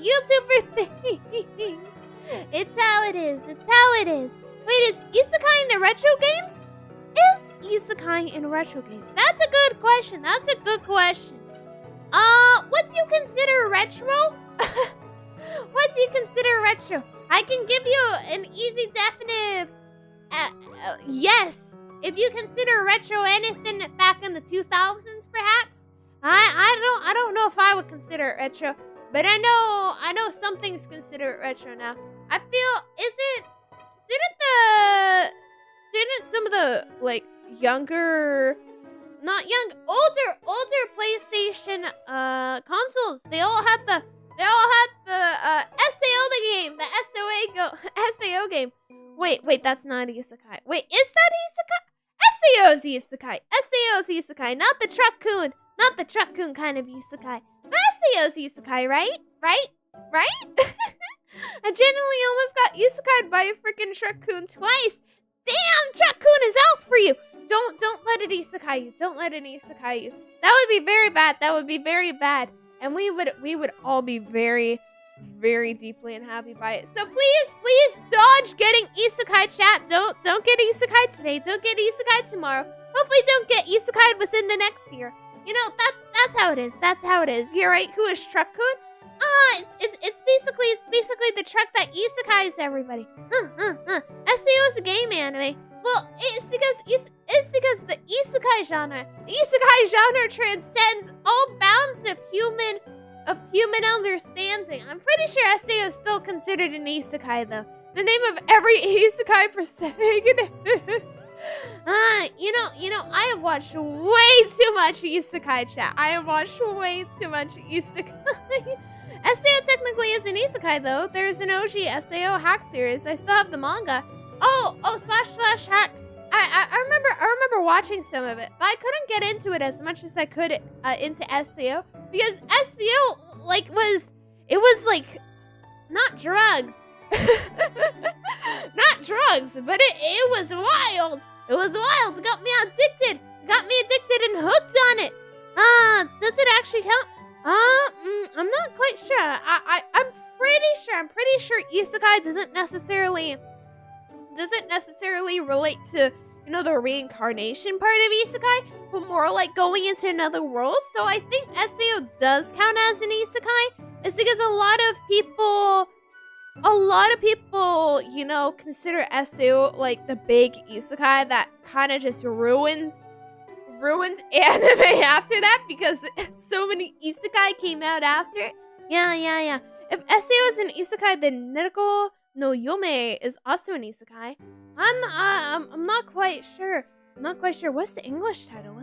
It's how it is. Wait, is Isekai in the retro games? Isekai in retro games? That's a good question. What do you consider retro? I can give you an easy, definitive yes. If you consider retro anything back in the 2000s, perhaps. I don't know if I would consider it retro, but I know some things consider it retro now. I feel didn't some of the like older PlayStation consoles, they all had the SAO game. Wait, that's not Isekai. Wait, is that Isekai? SAO's Isekai, not the truck-kun kind of Isekai. But SAO's Isekai, right? I genuinely almost got Isekai'd by a freaking truck-kun twice. Damn, truck-kun is out for you. Don't let it Isekai you. That would be very bad. And we would all be very, very deeply unhappy by it. So please dodge getting Isekai, chat. Don't get Isekai today. Don't get Isekai tomorrow. Hopefully don't get Isekai within the next year. That's how it is. You're right. Who is truck-kun? It's basically the truck that Isekais everybody. SAO is a game anime. Well, it's because the Isekai genre transcends all bounds of human understanding. I'm pretty sure SAO is still considered an Isekai though. The name of every Isekai protagonist. I have watched way too much Isekai, chat. SAO technically is an Isekai though. There's an OG SAO hack series. I still have the manga. Oh, / hack. I remember watching some of it, but I couldn't get into it as much as I could into SAO because SAO was not drugs. Not drugs, but it was wild. It was wild. It got me addicted. It got me addicted and hooked on it. Does it actually count? I'm not quite sure. I'm pretty sure isekai doesn't necessarily relate to, you know, the reincarnation part of isekai, but more like going into another world. So I think SAO does count as an isekai. It's because a lot of people, you know, consider SAO like the big isekai that kind of just ruins anime after that, because so many isekai came out after it. Yeah. If SAO is an isekai, then Neriko no Yome is also an isekai. I'm not quite sure. What's the English title?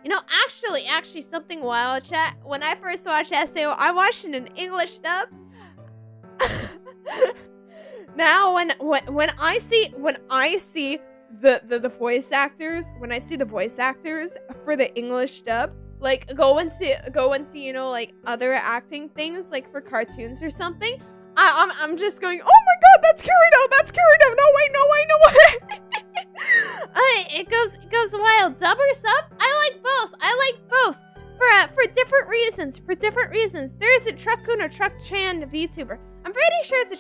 You know, actually, something wild, chat. When I first watched SAO, I watched it in English dub. Now, when I see the voice actors, when I see the voice actors for the English dub, like go and see, you know, like other acting things, like for cartoons or something, I'm just going, oh my god, that's Kirito, no way. It goes wild. Dub or sub? I like both. For different reasons. There's a Truck-kun or Truck-chan VTuber. I'm pretty sure it's a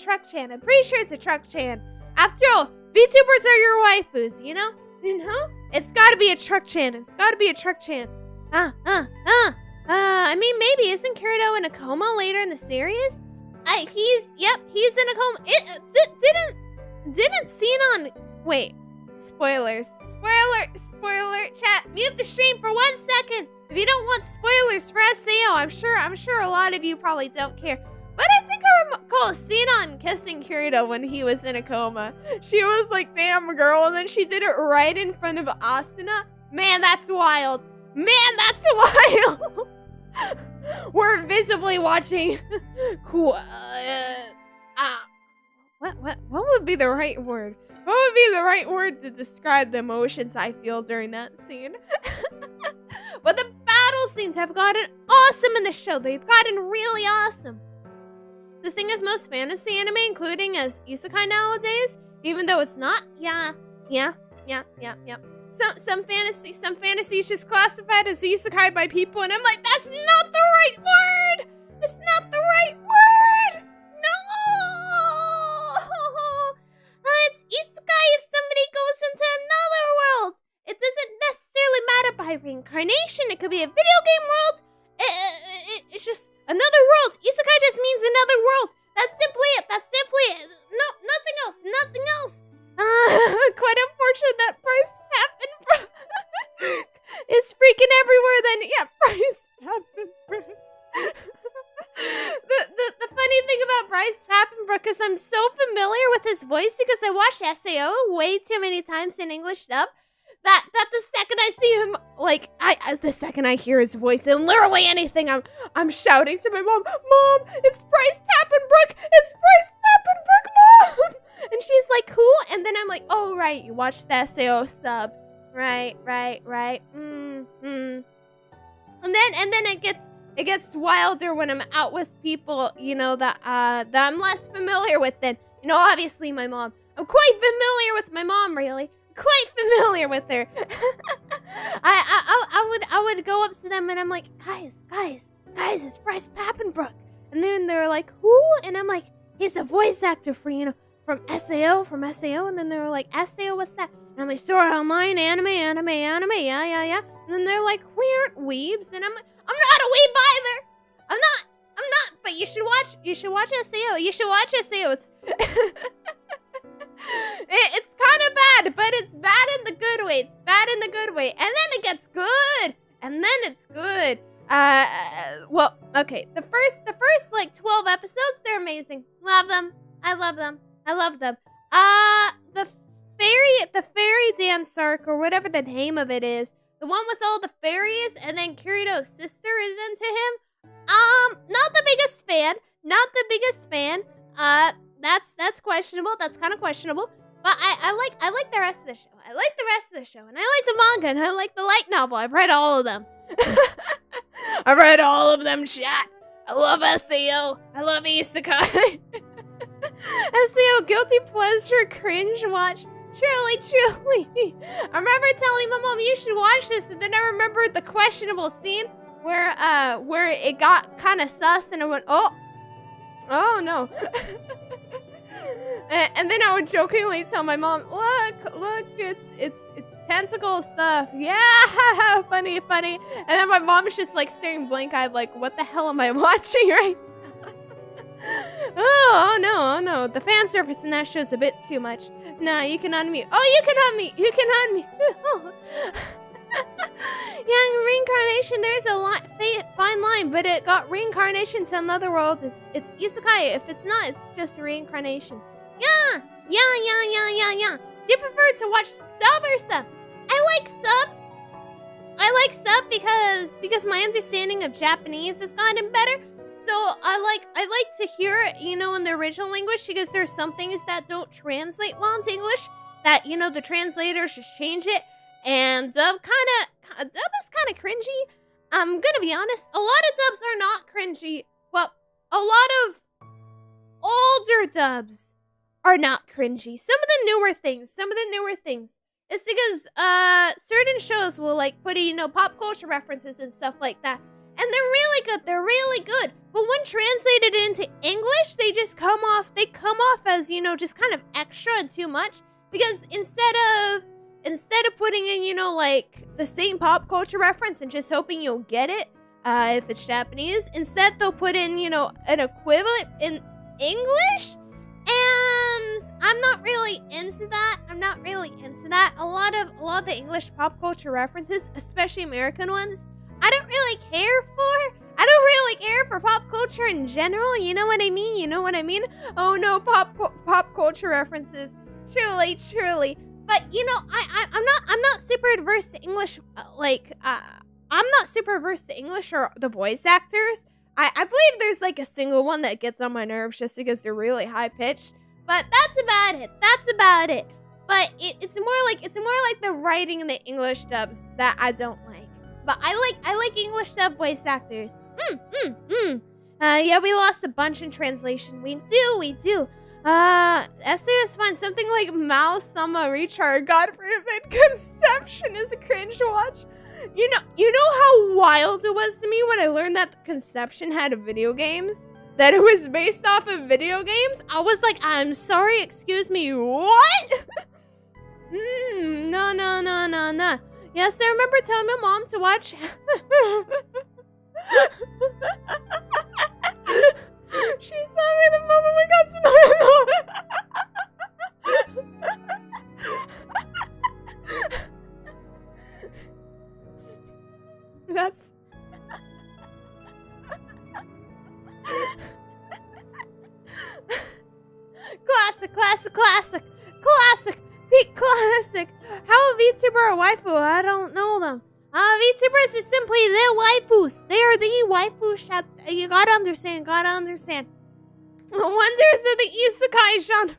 Truck-chan. After all, VTubers are your waifus, you know? It's gotta be a Truck-chan. I mean, maybe. Isn't Kirito in a coma later in the series? He's in a coma. It didn't Sinon. Wait, spoilers. Spoiler, chat. Mute the stream for 1 second. If you don't want spoilers for SAO, I'm sure a lot of you probably don't care. But I think I recall Sinon kissing Kirito when he was in a coma. She was like, damn, girl, and then she did it right in front of Asuna. Man, that's wild. We're visibly watching. Cool. What would be the right word? What would be the right word to describe the emotions I feel during that scene? But the battle scenes have gotten awesome in the show. They've gotten really awesome. The thing is, most fantasy anime, including as isekai nowadays, even though it's not, yeah. Some fantasies just classified as isekai by people, and I'm like, that's not the right word! It's not the right word! No! It's isekai if somebody goes into another world. It doesn't necessarily matter by reincarnation. It could be a video game world. It's just another world. Isekai just means another world. That's simply it. No, nothing else. Quite unfortunate that Bryce happened. It's freaking everywhere then. Yeah, Bryce Pappenbrook. The funny thing about Bryce Pappenbrook is I'm so familiar with his voice because I watched SAO way too many times in English dub that the second I see him, like, the second I hear his voice in literally anything, I'm shouting to my mom, Mom, it's Bryce Pappenbrook! Mom! And she's like, who? And then I'm like, oh, right, you watched the SAO sub. Right. And then it gets wilder when I'm out with people, you know, that I'm less familiar with than, you know, obviously my mom. I'm quite familiar with my mom, really. Quite familiar with her. I would go up to them and I'm like, guys, it's Bryce Pappenbrook. And then they're like, who? And I'm like, he's a voice actor for, you know, from SAO. And then they were like, SAO, what's that? And I'm like, Sword Online, anime, yeah. And then they're like, we aren't weebs. And I'm like, I'm not a weeb either. I'm not. But you should watch SAO. It's kind of bad, but it's bad in the good way. And then it gets good. Well, okay. The first like 12 episodes, they're amazing. Love them. I love them. The fairy dance arc, or whatever the name of it is, the one with all the fairies, and then Kirito's sister is into him. Not the biggest fan. That's questionable. That's kind of questionable. But I like the rest of the show. And I like the manga, and I like the light novel. I've read all of them. Chat. I love SAO. I love isekai. SEO guilty pleasure cringe watch. Truly. I remember telling my mom you should watch this, and then I remembered the questionable scene where it got kind of sus, and I went, oh no. and then I would jokingly tell my mom, look, it's tentacle stuff. Yeah, funny. And then my mom's just like staring blank-eyed, like, what the hell am I watching right now? Oh no. The fan service in that show's a bit too much. Nah, you can unmute. Oh, you can unmute. Young reincarnation, there's a fine line, but it got reincarnation to another world. It's isekai. If it's not, it's just a reincarnation. Yeah. Do you prefer to watch sub or sub? I like sub because my understanding of Japanese has gotten better. So I like to hear it, in the original language, because there's some things that don't translate well into English that, the translators just change it. And dub is kind of cringy. I'm gonna be honest, a lot of dubs are not cringy. Well, a lot of older dubs are not cringy. Some of the newer things. It's because certain shows will like put pop culture references and stuff like that. And they're really good. But when translated into English, they come off as, just kind of extra and too much. Because instead of putting in, like the same pop culture reference and just hoping you'll get it, if it's Japanese, instead they'll put in, an equivalent in English. And I'm not really into that. A lot of the English pop culture references, especially American ones, I don't really care for pop culture in general. You know what I mean? Oh no, pop culture references. Truly. But I'm not super adverse to English. I'm not super adverse to English or the voice actors. I believe there's like a single one that gets on my nerves just because they're really high pitched. But that's about it. But it's more like the writing in the English dubs that I don't like. But I like English dub voice actors. Yeah, we lost a bunch in translation. We do. SAS find something like Mao-sama Recharge, God forbid, Conception is a cringe watch. You know how wild it was to me when I learned that Conception had video games? That it was based off of video games? I was like, I'm sorry, excuse me, what? No. Yes, I remember telling my mom to watch. She saw me the moment we got to know That's... Classic. Peak classic. How a VTuber a waifu? I don't know them. VTubers is simply the waifus. They are the waifus. You gotta understand. Wonders of the isekai genre.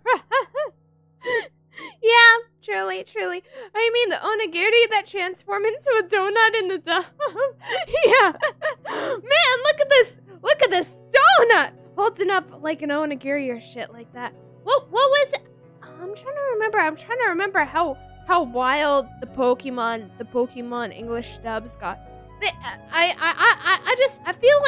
Yeah, truly. I mean the onigiri that transform into a donut in the dub. Yeah. Man, look at this donut holding up like an onigiri or shit like that. What was it? I'm trying to remember how wild the Pokemon English dubs got. I feel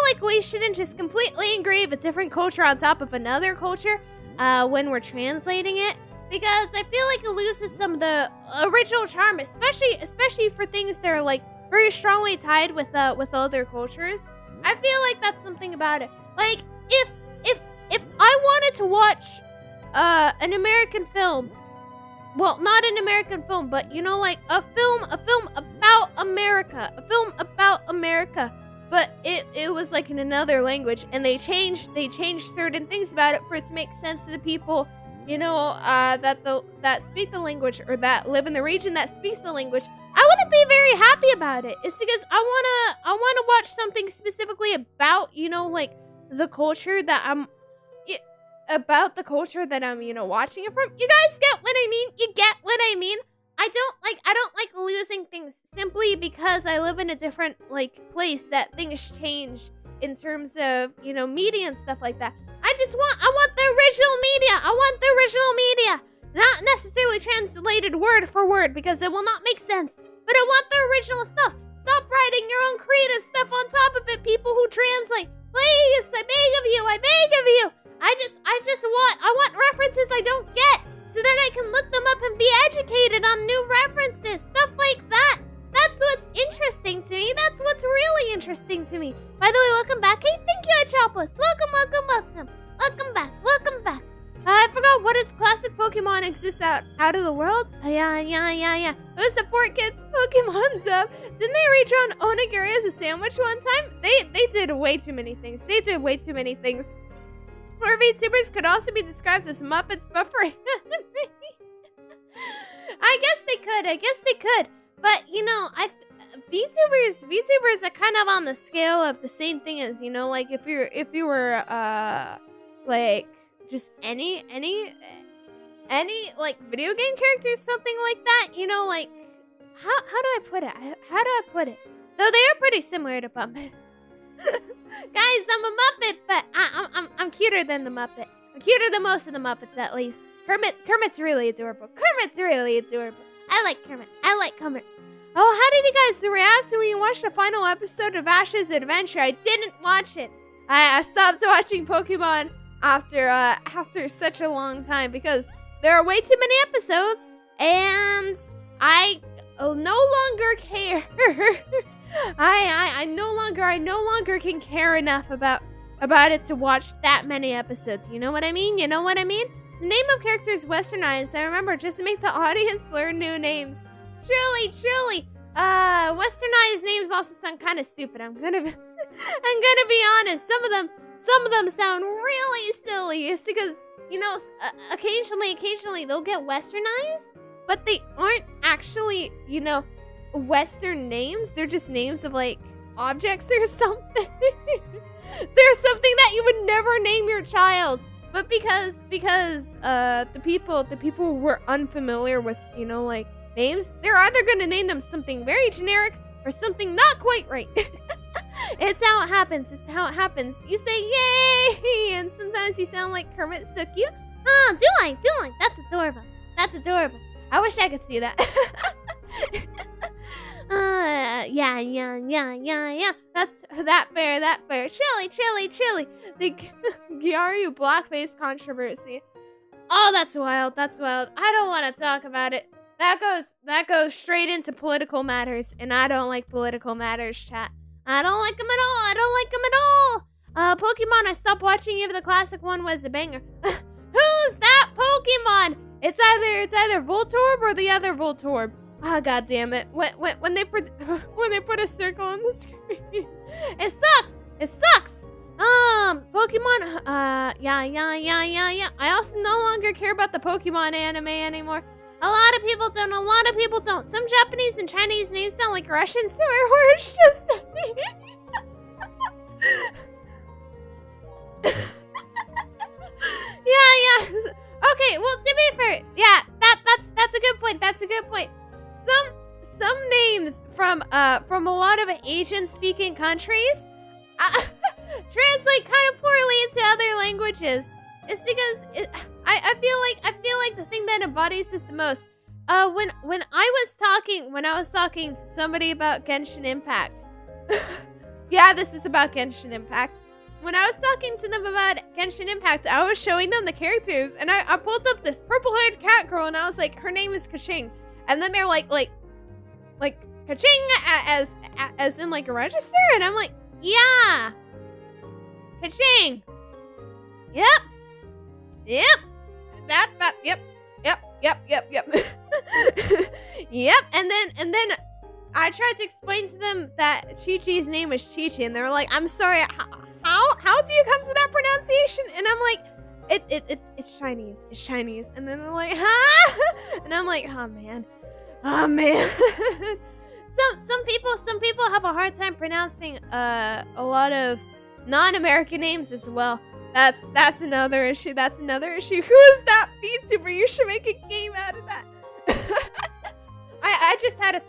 like we shouldn't just completely engrave a different culture on top of another culture when we're translating it, because I feel like it loses some of the original charm, especially for things that are like very strongly tied with other cultures. I feel like that's something about it. Like if I wanted to watch an American film, well, not an American film, but like a film about America, but it was like in another language, and they changed certain things about it for it to make sense to the people, that speak the language, or that live in the region that speaks the language. I wouldn't be very happy about it. It's because I wanna watch something specifically about, like the culture that I'm watching it from. You guys get what I mean? You get what I mean? I don't like losing things simply because I live in a different place that things change in terms of, media and stuff like that. I I want the original media. I want the original media. Not necessarily translated word for word because it will not make sense. But I want the original stuff. Stop writing your own creative stuff on top of it, people who translate. Please, I beg of you, I beg of you. I want references I don't get so that I can look them up and be educated on new references, stuff like that. That's what's interesting to me. That's what's really interesting to me. By the way, welcome back. Hey, thank you, Achopolis. Welcome. Welcome back. I forgot what its classic Pokemon exists out of the world. Yeah. It was the 4Kids Pokemon dub. Didn't they reach on onigiri as a sandwich one time? They did way too many things. Or VTubers could also be described as Muppets buffering. I guess they could. But, you know, VTubers are kind of on the scale of the same thing as, you know, like if you were, like, just any, like, video game characters, something like that, you know, like, how do I put it? Though they are pretty similar to Muppets. Guys, I'm a Muppet, but I'm cuter than the Muppet. I'm cuter than most of the Muppets, at least. Kermit's really adorable. I like Kermit. Oh, how did you guys react when you watched the final episode of Ash's Adventure? I didn't watch it. I stopped watching Pokemon after such a long time because there are way too many episodes, and I no longer care. I no longer can care enough about it to watch that many episodes. You know what I mean? The name of character is westernized. I remember just to make the audience learn new names. Truly. Westernized names also sound kind of stupid. I'm gonna be honest. Some of them sound really silly. It's because, you know, occasionally they'll get westernized, but they aren't actually, you know, Western names. They're just names of, like, objects or something. They're something that you would never name your child. But because the people were unfamiliar with, you know, like, names, they're either going to name them something very generic or something not quite right. It's how it happens. You say yay, and sometimes you sound like Kermit. So cute. Oh, do I? That's adorable. I wish I could see that. Yeah. That's that fair. Chili. The Gyaru blackface controversy. Oh, that's wild. I don't want to talk about it. That goes straight into political matters, and I don't like political matters, chat. I don't like them at all. Pokemon, I stopped watching if the classic one was a banger. Who's that Pokemon? It's either Voltorb or the other Voltorb. Ah, god damn it. When they put a circle on the screen. It sucks. Pokemon, yeah. I also no longer care about the Pokemon anime anymore. A lot of people don't. Some Japanese and Chinese names sound like Russian swear words, just saying. Yeah. Okay, well, to be fair, yeah, that's a good point. Some names from a lot of Asian-speaking countries translate kind of poorly into other languages. It's because I feel like the thing that embodies this the most. When I was talking to somebody about Genshin Impact. Yeah, this is about Genshin Impact. When I was talking to them about Genshin Impact, I was showing them the characters, and I pulled up this purple-haired cat girl, and I was like, her name is Kaching. And then they're like Kaching as in like a register, and I'm like, yeah, Kaching. Yep. Yep. Yep. And then I tried to explain to them that Chi-Chi's name is Chi-Chi, and they were like, I'm sorry, how do you come to that pronunciation? And I'm like, it's Chinese. And then they're like, huh? And I'm like, oh man. Some people have a hard time pronouncing a lot of non-American names as well. That's another issue. Who is that VTuber? You should make a game out of that. I just had a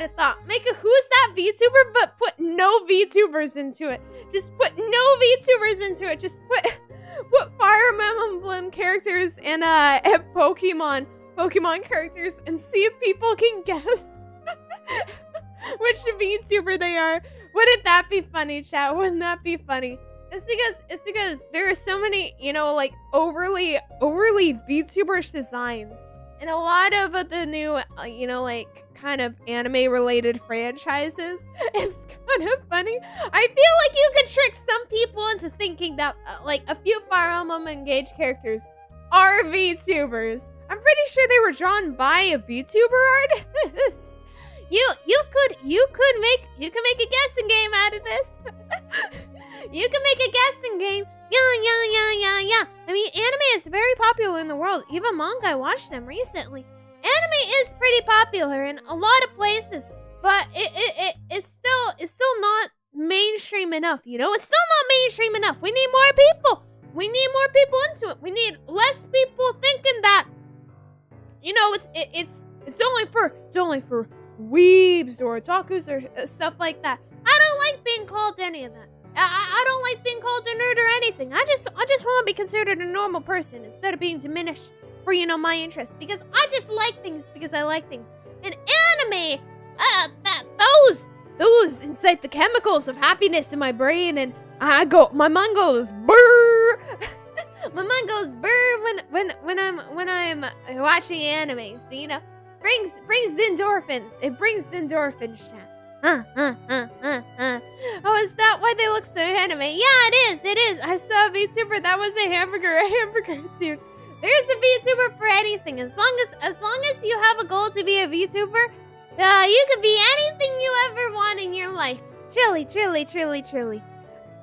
thought. Make a who's that VTuber, but put no VTubers into it. Just put no VTubers into it. Just put put Fire Emblem characters and Pokemon characters and see if people can guess which VTuber they are. Wouldn't that be funny, chat? Wouldn't that be funny? It's because there are so many, you know, like overly VTuberish designs. And a lot of the new, you know, like kind of anime-related franchises. It's kind of funny. I feel like you could trick some people into thinking that, like, a few Fire Emblem engaged characters are VTubers. I'm pretty sure they were drawn by a VTuber artist. You could make a guessing game out of this. You can make a guessing game. Yeah. I mean, anime is very popular in the world. Even manga, I watched them recently. Anime is pretty popular in a lot of places, but it's still not mainstream enough. You know, it's still not mainstream enough. We need more people. We need more people into it. We need less people thinking that, you know, it's only for weebs or otakus or stuff like that. I don't like being called any of that. I don't like being called a nerd or anything. I just want to be considered a normal person instead of being diminished for, you know, my interests. Because I just like things because I like things. And anime, those incite the chemicals of happiness in my brain, and my mind goes brrr. My mind goes brrr when I'm watching anime. So, you know, brings the endorphins. It brings the endorphins, chat. Oh, is that why they look so anime? Yeah, it is. I saw a VTuber that was a hamburger too. There's a VTuber for anything. As long as you have a goal to be a VTuber, you can be anything you ever want in your life. Truly.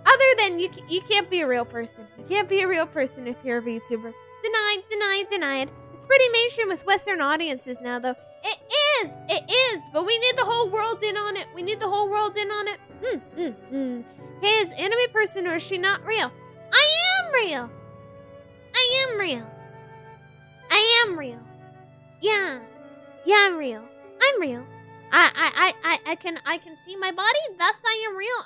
Other than you can't be a real person. You can't be a real person if you're a VTuber. Denied. It's pretty mainstream with Western audiences now, though. It is, but we need the whole world in on it. Hey, is anime person or is she not real? I am real. Yeah, I'm real. I can see my body. Thus, I am real.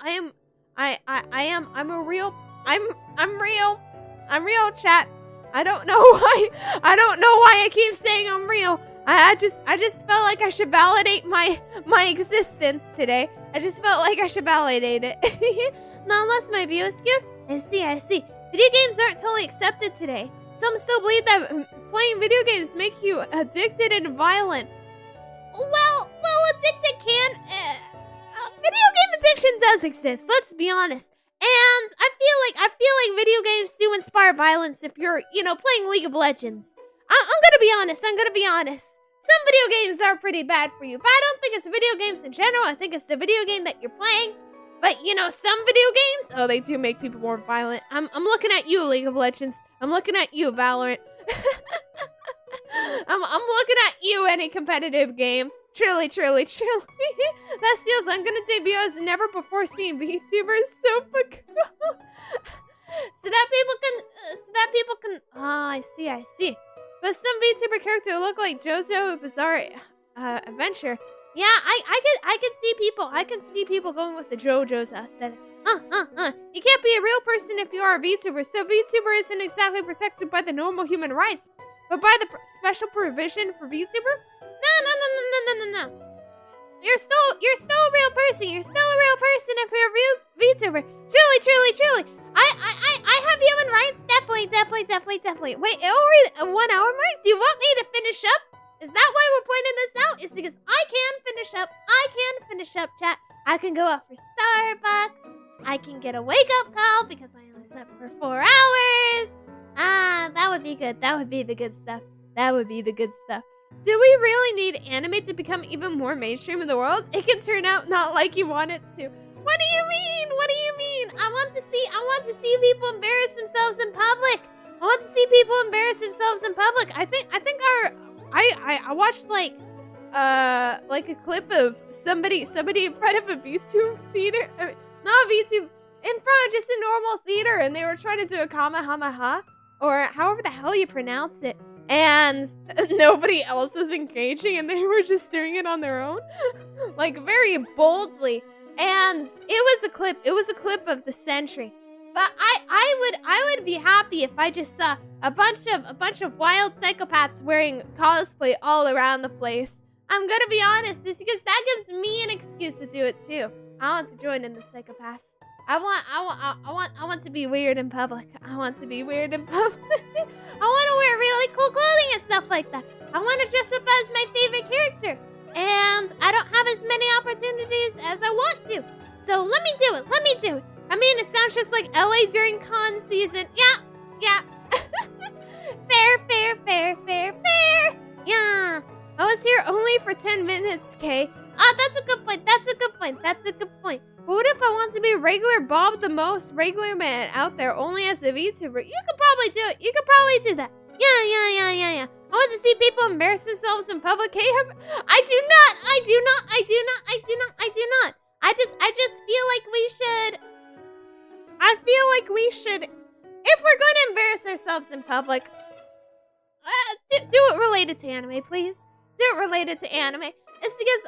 I'm real, chat. I don't know why I keep saying I'm real. I just felt like I should validate my existence today. I just felt like I should validate it. Not unless my view is skewed. I see. Video games aren't totally accepted today. Some still believe that playing video games make you addicted and violent. Well, addicted can. Video game addiction does exist. Let's be honest. And I feel like video games do inspire violence if you're, you know, playing League of Legends. I'm gonna be honest. Some video games are pretty bad for you, but I don't think it's video games in general. I think it's the video game that you're playing. But, you know, some video games, oh, they do make people more violent. I'm looking at you, League of Legends. I'm looking at you, Valorant. I'm looking at you, any competitive game. Truly. That steals. I'm gonna debut as never before seen VTubers. So cool. So that people can. Oh, I see. But some VTuber character look like JoJo Bizarre Adventure. Yeah, I can see people going with the JoJo's aesthetic. You can't be a real person if you are a VTuber. So VTuber isn't exactly protected by the normal human rights, but by the special provision for VTuber. No. You're still a real person. You're still a real person if you're a real VTuber. Truly. I have human rights. Definitely. Wait, already 1 hour mark? Do you want me to finish up? Is that why we're pointing this out? It's because I can finish up, chat. I can go out for Starbucks. I can get a wake-up call because I only slept for 4 hours. That would be good. That would be the good stuff. Do we really need anime to become even more mainstream in the world? It can turn out not like you want it to. What do you mean? I want to see people embarrass themselves in public. I watched like a clip of somebody in front of a VTube theater. Not VTube, in front of just a normal theater, and they were trying to do a Kamehameha, or however the hell you pronounce it. And nobody else was engaging, and they were just doing it on their own, like very boldly. And it was a clip of the century. But I would be happy if I just saw a bunch of wild psychopaths wearing cosplay all around the place. I'm gonna be honest, just because that gives me an excuse to do it too. I want to join in the psychopaths. I want to be weird in public. I want to be weird in public. I want to wear really cool clothing and stuff like that. I want to dress up as my favorite character. And I don't have as many opportunities as I want to. So let me do it. Let me do it. I mean, it sounds just like LA during con season. Yeah. Fair. Yeah. I was here only for 10 minutes, Kay. That's a good point. But what if I want to be regular Bob, the most regular man out there, only as a VTuber? You could probably do it. You could probably do that. Yeah. I want to see people embarrass themselves in public. Hey, I do not. I just feel like we should. I feel like we should, if we're going to embarrass ourselves in public, do it related to anime, please. Do it related to anime. It's because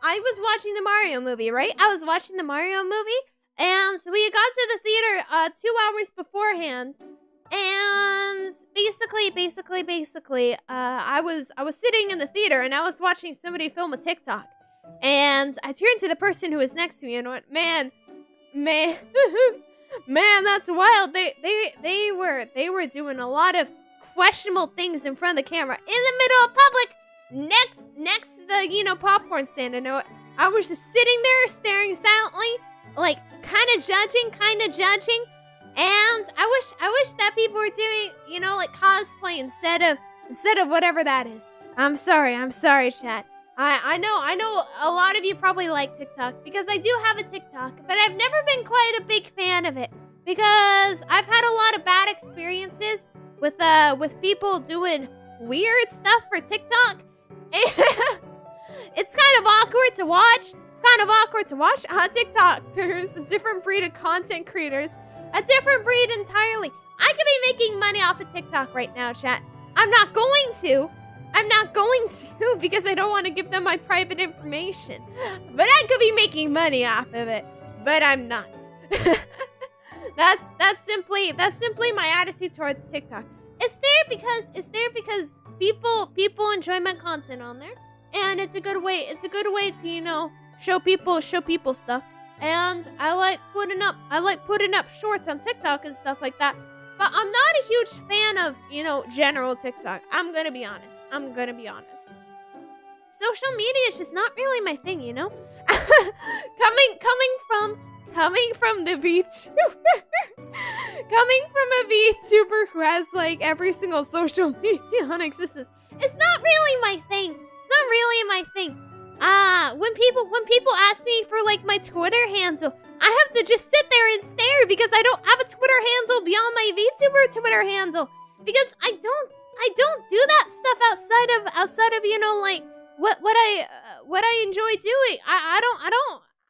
I was watching the Mario movie, right? I was watching the Mario movie, and so we got to the theater 2 hours beforehand, and basically, I was sitting in the theater, and I was watching somebody film a TikTok, and I turned to the person who was next to me and went, man, that's wild. They were doing a lot of questionable things in front of the camera in the middle of public. Next to the, popcorn stand. I was just sitting there staring silently, like kind of judging. And I wish that people were doing, like cosplay instead of whatever that is. I'm sorry, chat. I know a lot of you probably like TikTok because I do have a TikTok, but I've never been quite a big fan of it because I've had a lot of bad experiences with people doing weird stuff for TikTok. And it's kind of awkward to watch. TikTok. There's a different breed of content creators. A different breed entirely. I could be making money off of TikTok right now, chat. I'm not going to because I don't want to give them my private information. But I could be making money off of it. But I'm not. That's simply my attitude towards TikTok. It's there because people enjoy my content on there, and it's a good way to show people stuff. And I like putting up shorts on TikTok and stuff like that. But I'm not a huge fan of general TikTok. I'm gonna be honest. Social media is just not really my thing, Coming from the VTuber. Coming from a VTuber who has like every single social media on existence. It's not really my thing. When people ask me for like my Twitter handle, I have to just sit there and stare because I don't have a Twitter handle beyond my VTuber Twitter handle. Because I don't do that stuff outside of like what I enjoy doing.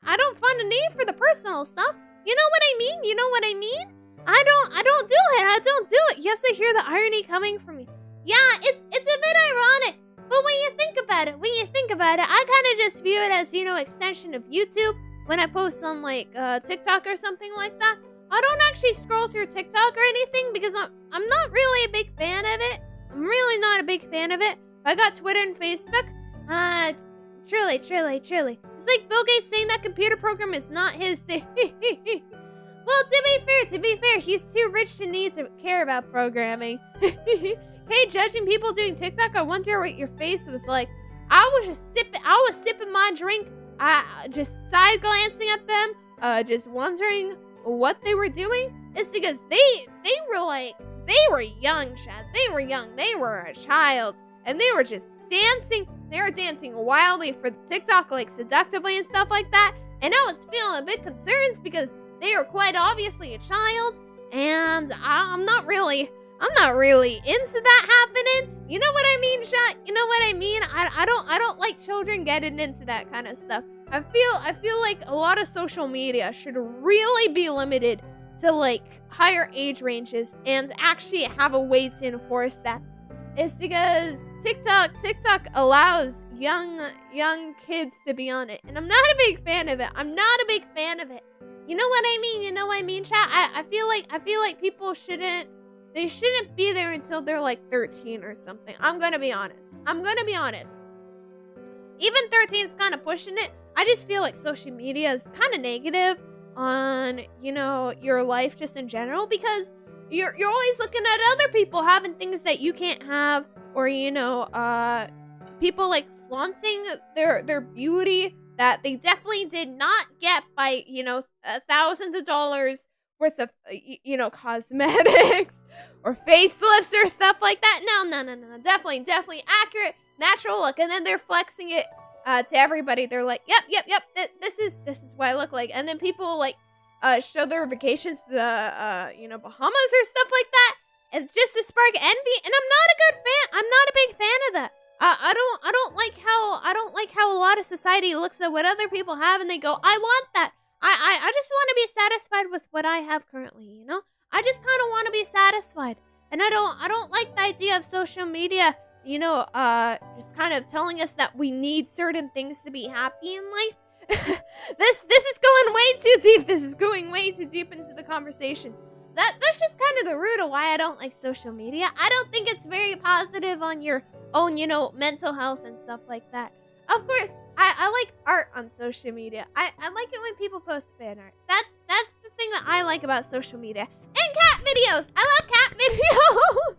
I don't find a need for the personal stuff. You know what I mean? I don't do it. Yes, I hear the irony coming from me. Yeah, it's a bit ironic. But when you think about it, I kind of just view it as, extension of YouTube. When I post on like TikTok or something like that, I don't actually scroll through TikTok or anything because I'm not really a big fan of it. I got Twitter and Facebook. Truly. It's like Bill Gates saying that computer program is not his thing. Well, to be fair, he's too rich to need to care about programming. Hey, judging people doing TikTok, I wonder what your face was like. I was sipping my drink, just side glancing at them, just wondering what they were doing. It's because they were young, Chad. They were a child. And they were just dancing. They were dancing wildly for TikTok, like seductively and stuff like that. And I was feeling a bit concerned because they were quite obviously a child. And I'm not really into that happening. You know what I mean, chat? You know what I mean? I don't like children getting into that kind of stuff. I feel like a lot of social media should really be limited to like higher age ranges and actually have a way to enforce that. It's because TikTok allows young kids to be on it, and I'm not a big fan of it. You know what I mean? You know what I mean, chat? I feel like people shouldn't be there until they're like 13 or something. I'm gonna be honest. Even 13 is kind of pushing it. I just feel like social media is kind of negative on, you know, your life just in general, because you're always looking at other people having things that you can't have, or, you know, people like flaunting their beauty that they definitely did not get by, you know, thousands of dollars worth of, you know, cosmetics or facelifts or stuff like that. No. Definitely accurate, natural look. And then they're flexing it to everybody. They're like, yep. This is what I look like. And then people like show their vacations to the, you know, Bahamas or stuff like that. It's just to spark envy. And I'm not a good fan. I'm not a big fan of that. I don't like how a lot of society looks at what other people have and they go, I want that. I just want to be satisfied with what I have currently, you know? I just kind of want to be satisfied. And I don't like the idea of social media, you know, just kind of telling us that we need certain things to be happy in life. This is going way too deep. This is going way too deep into the conversation. That's just kind of the root of why I don't like social media. I don't think it's very positive on your own, you know, mental health and stuff like that. Of course, I like art on social media. I like it when people post fan art. That's the thing that I like about social media. And cat videos. I love cat videos.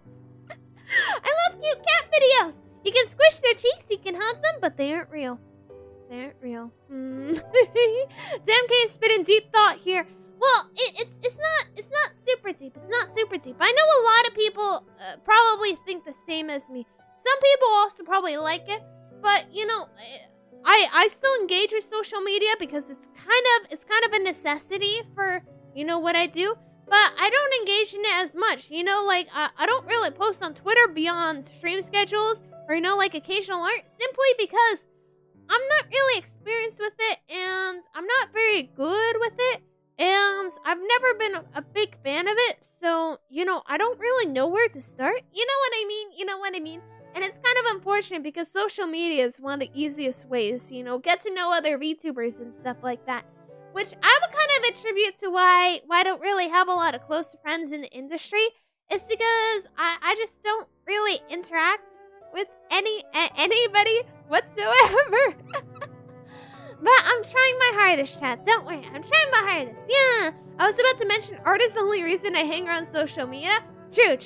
I love cute cat videos. You can squish their cheeks, you can hug them, but they aren't real. They aren't real. Damn, spitting deep thought here. Well, it's not super deep. It's not super deep. I know a lot of people probably think the same as me. Some people also probably like it, but you know, I still engage with social media because it's kind of a necessity for, you know, what I do. But I don't engage in it as much. You know, like I don't really post on Twitter beyond stream schedules or, you know, like occasional art, simply because I'm not really experienced with it and I'm not very good with it. And I've never been a big fan of it, so, you know, I don't really know where to start. You know what I mean? And it's kind of unfortunate because social media is one of the easiest ways, you know, get to know other VTubers and stuff like that. Which I would kind of attribute to why I don't really have a lot of close friends in the industry. Is because I just don't really interact with anybody whatsoever. But I'm trying my hardest, chat. Don't worry. I'm trying my hardest. Yeah. I was about to mention art is the only reason I hang around social media. True.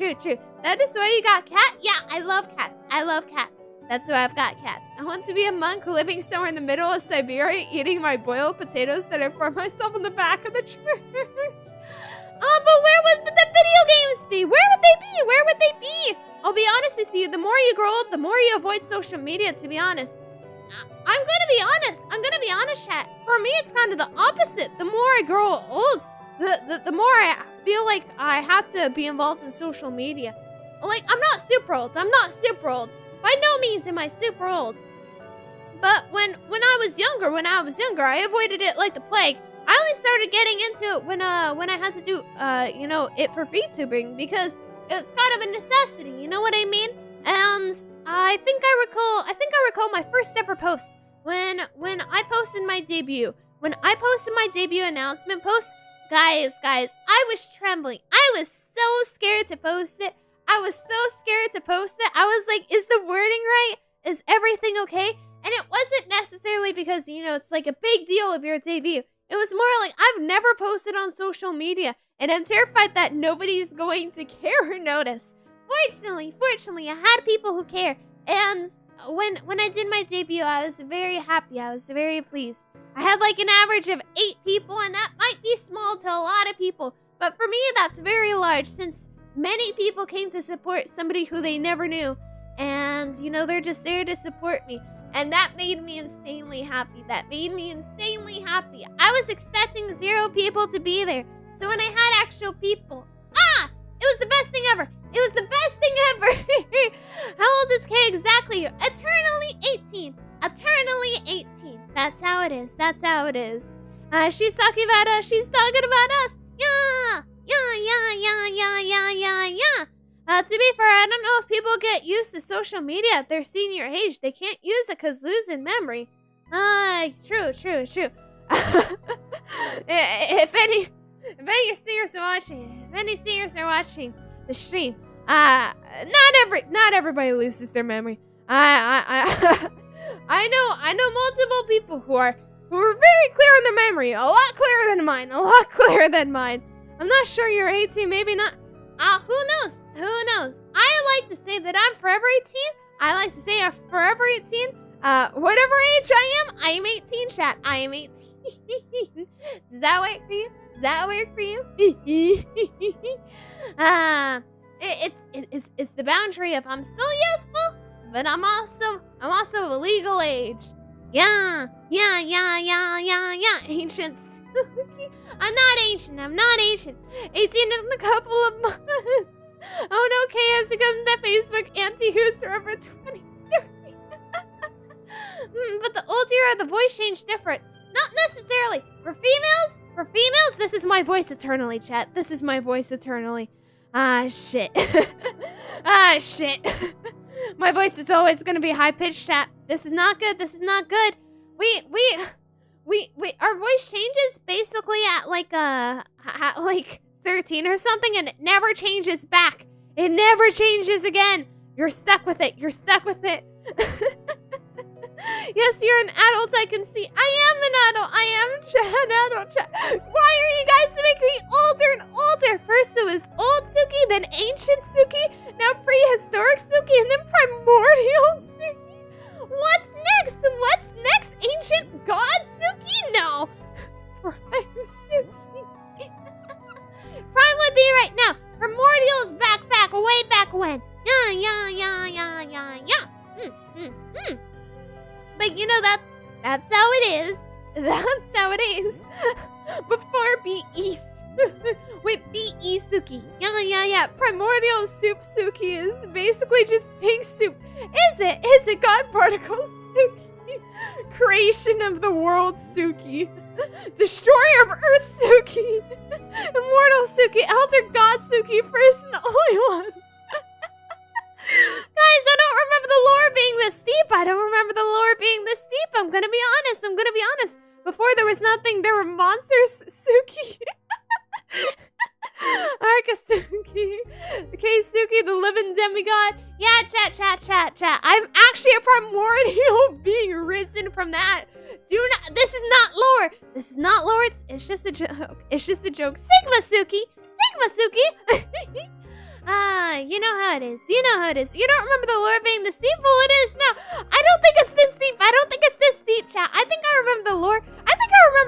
That is why you got cat? Yeah, I love cats. That's why I've got cats. I want to be a monk living somewhere in the middle of Siberia, eating my boiled potatoes that I farm myself in the back of the church. Oh, but where would the video games be? Where would they be? I'll be honest with you. The more you grow old, the more you avoid social media, to be honest. I'm gonna be honest, chat. For me, it's kind of the opposite. The more I grow old, the more I feel like I have to be involved in social media. Like, I'm not super old. By no means am I super old. But when I was younger, I avoided it like the plague. I only started getting into it when I had to do, you know, it for VTubing, because it's kind of a necessity, you know what I mean? And I think I recall my first ever post when I posted my debut. When I posted my debut announcement post, guys, I was trembling. I was so scared to post it. I was like, is the wording right? Is everything okay? And it wasn't necessarily because, you know, it's like a big deal of your debut. It was more like, I've never posted on social media, and I'm terrified that nobody's going to care or notice. Fortunately, I had people who care. And when I did my debut, I was very happy. I was very pleased. I had like an average of 8 people, and that might be small to a lot of people. But for me, that's very large, since many people came to support somebody who they never knew. And, you know, they're just there to support me. And that made me insanely happy. I was expecting 0 people to be there. So when I had actual people, it was the best thing ever. How old is Kay exactly? Eternally 18. That's how it is. She's talking about us. Yeah. To be fair, I don't know if people get used to social media at their senior age. They can't use it because losing memory. True. if any seniors are watching the stream, not everybody loses their memory. I know multiple people who are very clear in their memory, a lot clearer than mine. I'm not sure you're 18, maybe not. Who knows? I like to say that I'm forever 18. I like to say I'm forever 18. Whatever age I am 18, chat. I am 18. Does that work for you? It's the boundary of I'm still youthful, but I'm also of legal age. Yeah. Ancient Sensuki. I'm not ancient. 18 in a couple of months. Oh no, Kay has to come to Facebook anti-who's forever 23. But the older the voice change different. Not necessarily. For females, this is my voice eternally, chat. This is my voice eternally. Shit. My voice is always gonna be high-pitched, chat. This is not good. Our voice changes basically at like 13 or something, and it never changes back. It never changes again. You're stuck with it. Yes, you're an adult, I can see. I am an adult. I am an adult. Why are you guys making me older and older? First it was old Suki, then ancient Suki, now prehistoric Suki, and then primordial Suki. What's next? Ancient god Suki? No. Prime Suki. Prime would be right now. Primordial is back, way back when. Yeah. But you know that's how it is. Before BE. With BE Suki. Yeah. Primordial soup Suki is basically just pink soup. Is it God particle Suki? Creation of the world Suki. Destroyer of Earth Suki. Immortal Suki. Elder God Suki. First and only one. Guys, I don't remember the lore being this deep. I'm gonna be honest. Before there was nothing, there were monsters. Suki. Arcasuki. K-Suki, the living demigod. Yeah, chat. I'm actually a primordial being risen from that. This is not lore. It's just a joke. Sigma Suki. You know how it is. You don't remember the lore being this deep? Well, it is now. I don't think it's this deep, chat. I think I remember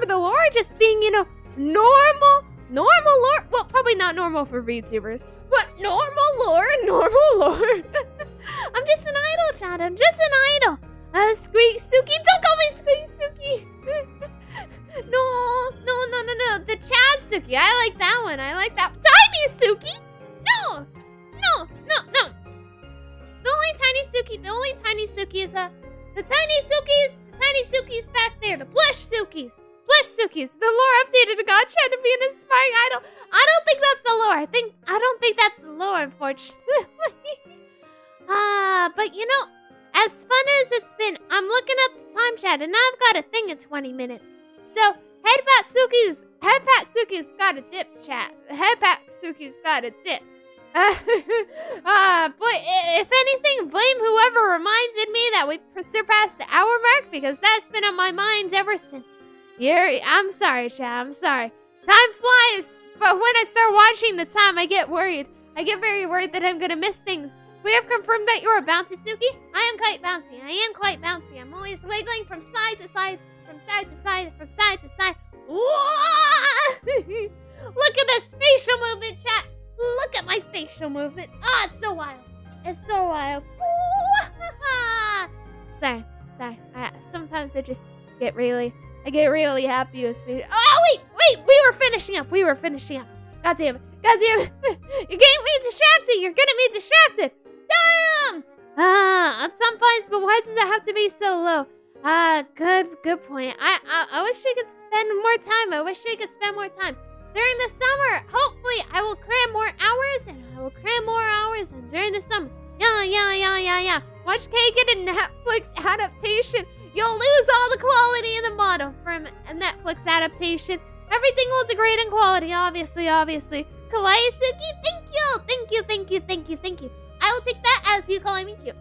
the lore. Just being, normal lore. Well, probably not normal for VTubers, but normal lore. I'm just an idol, chat. Squeak Suki. Don't call me Squeak Suki. No. The Chad Suki. I like that one. Tiny Suki. No. The only tiny Suki is the tiny Suki's back there. The plush Sukis. The lore updated to God trying to be an inspiring idol. I don't think that's the lore. I don't think that's the lore, unfortunately. But as fun as it's been, I'm looking at the time, chat, and I've got a thing in 20 minutes. So Headpat Suki's got a dip, chat. But if anything, blame whoever reminded me that we surpassed the hour mark, because that's been on my mind ever since. I'm sorry, chat. I'm sorry. Time flies, but when I start watching the time, I get worried. I get very worried that I'm gonna miss things. We have confirmed that you're a bouncy Suki. I am quite bouncy. I'm always wiggling from side to side. Look at this facial movement, chat. Look at my facial movement. Oh, it's so wild. Sorry. Sometimes I just get really happy with me. Oh, wait. We were finishing up. God damn it. You're getting me distracted. You're getting me distracted. Damn. At some points, but why does it have to be so low? Good point. I wish we could spend more time. During the summer, hopefully, I will cram more hours, and during the summer. Yeah. Watch Kay get a Netflix adaptation. You'll lose all the quality in the model from a Netflix adaptation. Everything will degrade in quality, obviously. Kawaii Suki, thank you. I will take that as you calling me cute.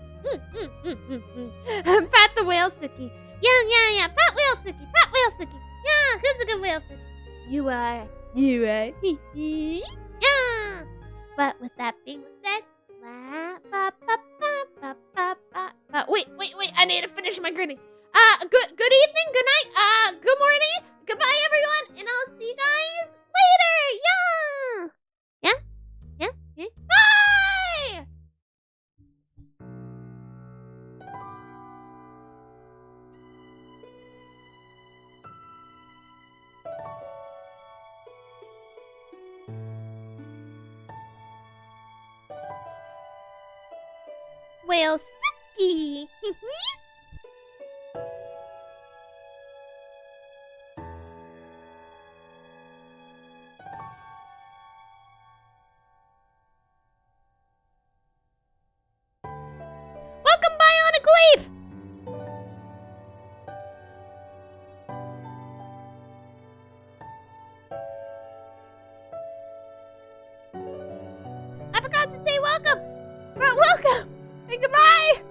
Pat the whale Suki. Yeah. Pat whale Suki. Yeah, who's a good whale Suki? You are. Yeah. But with that being said, wait. I need to finish my greetings. Good evening, good night, good morning, goodbye, everyone, and I'll see you guys later. Yeah. Bye. Whale Suki. Welcome, Bionic Leaf. I forgot to say welcome. Welcome and goodbye.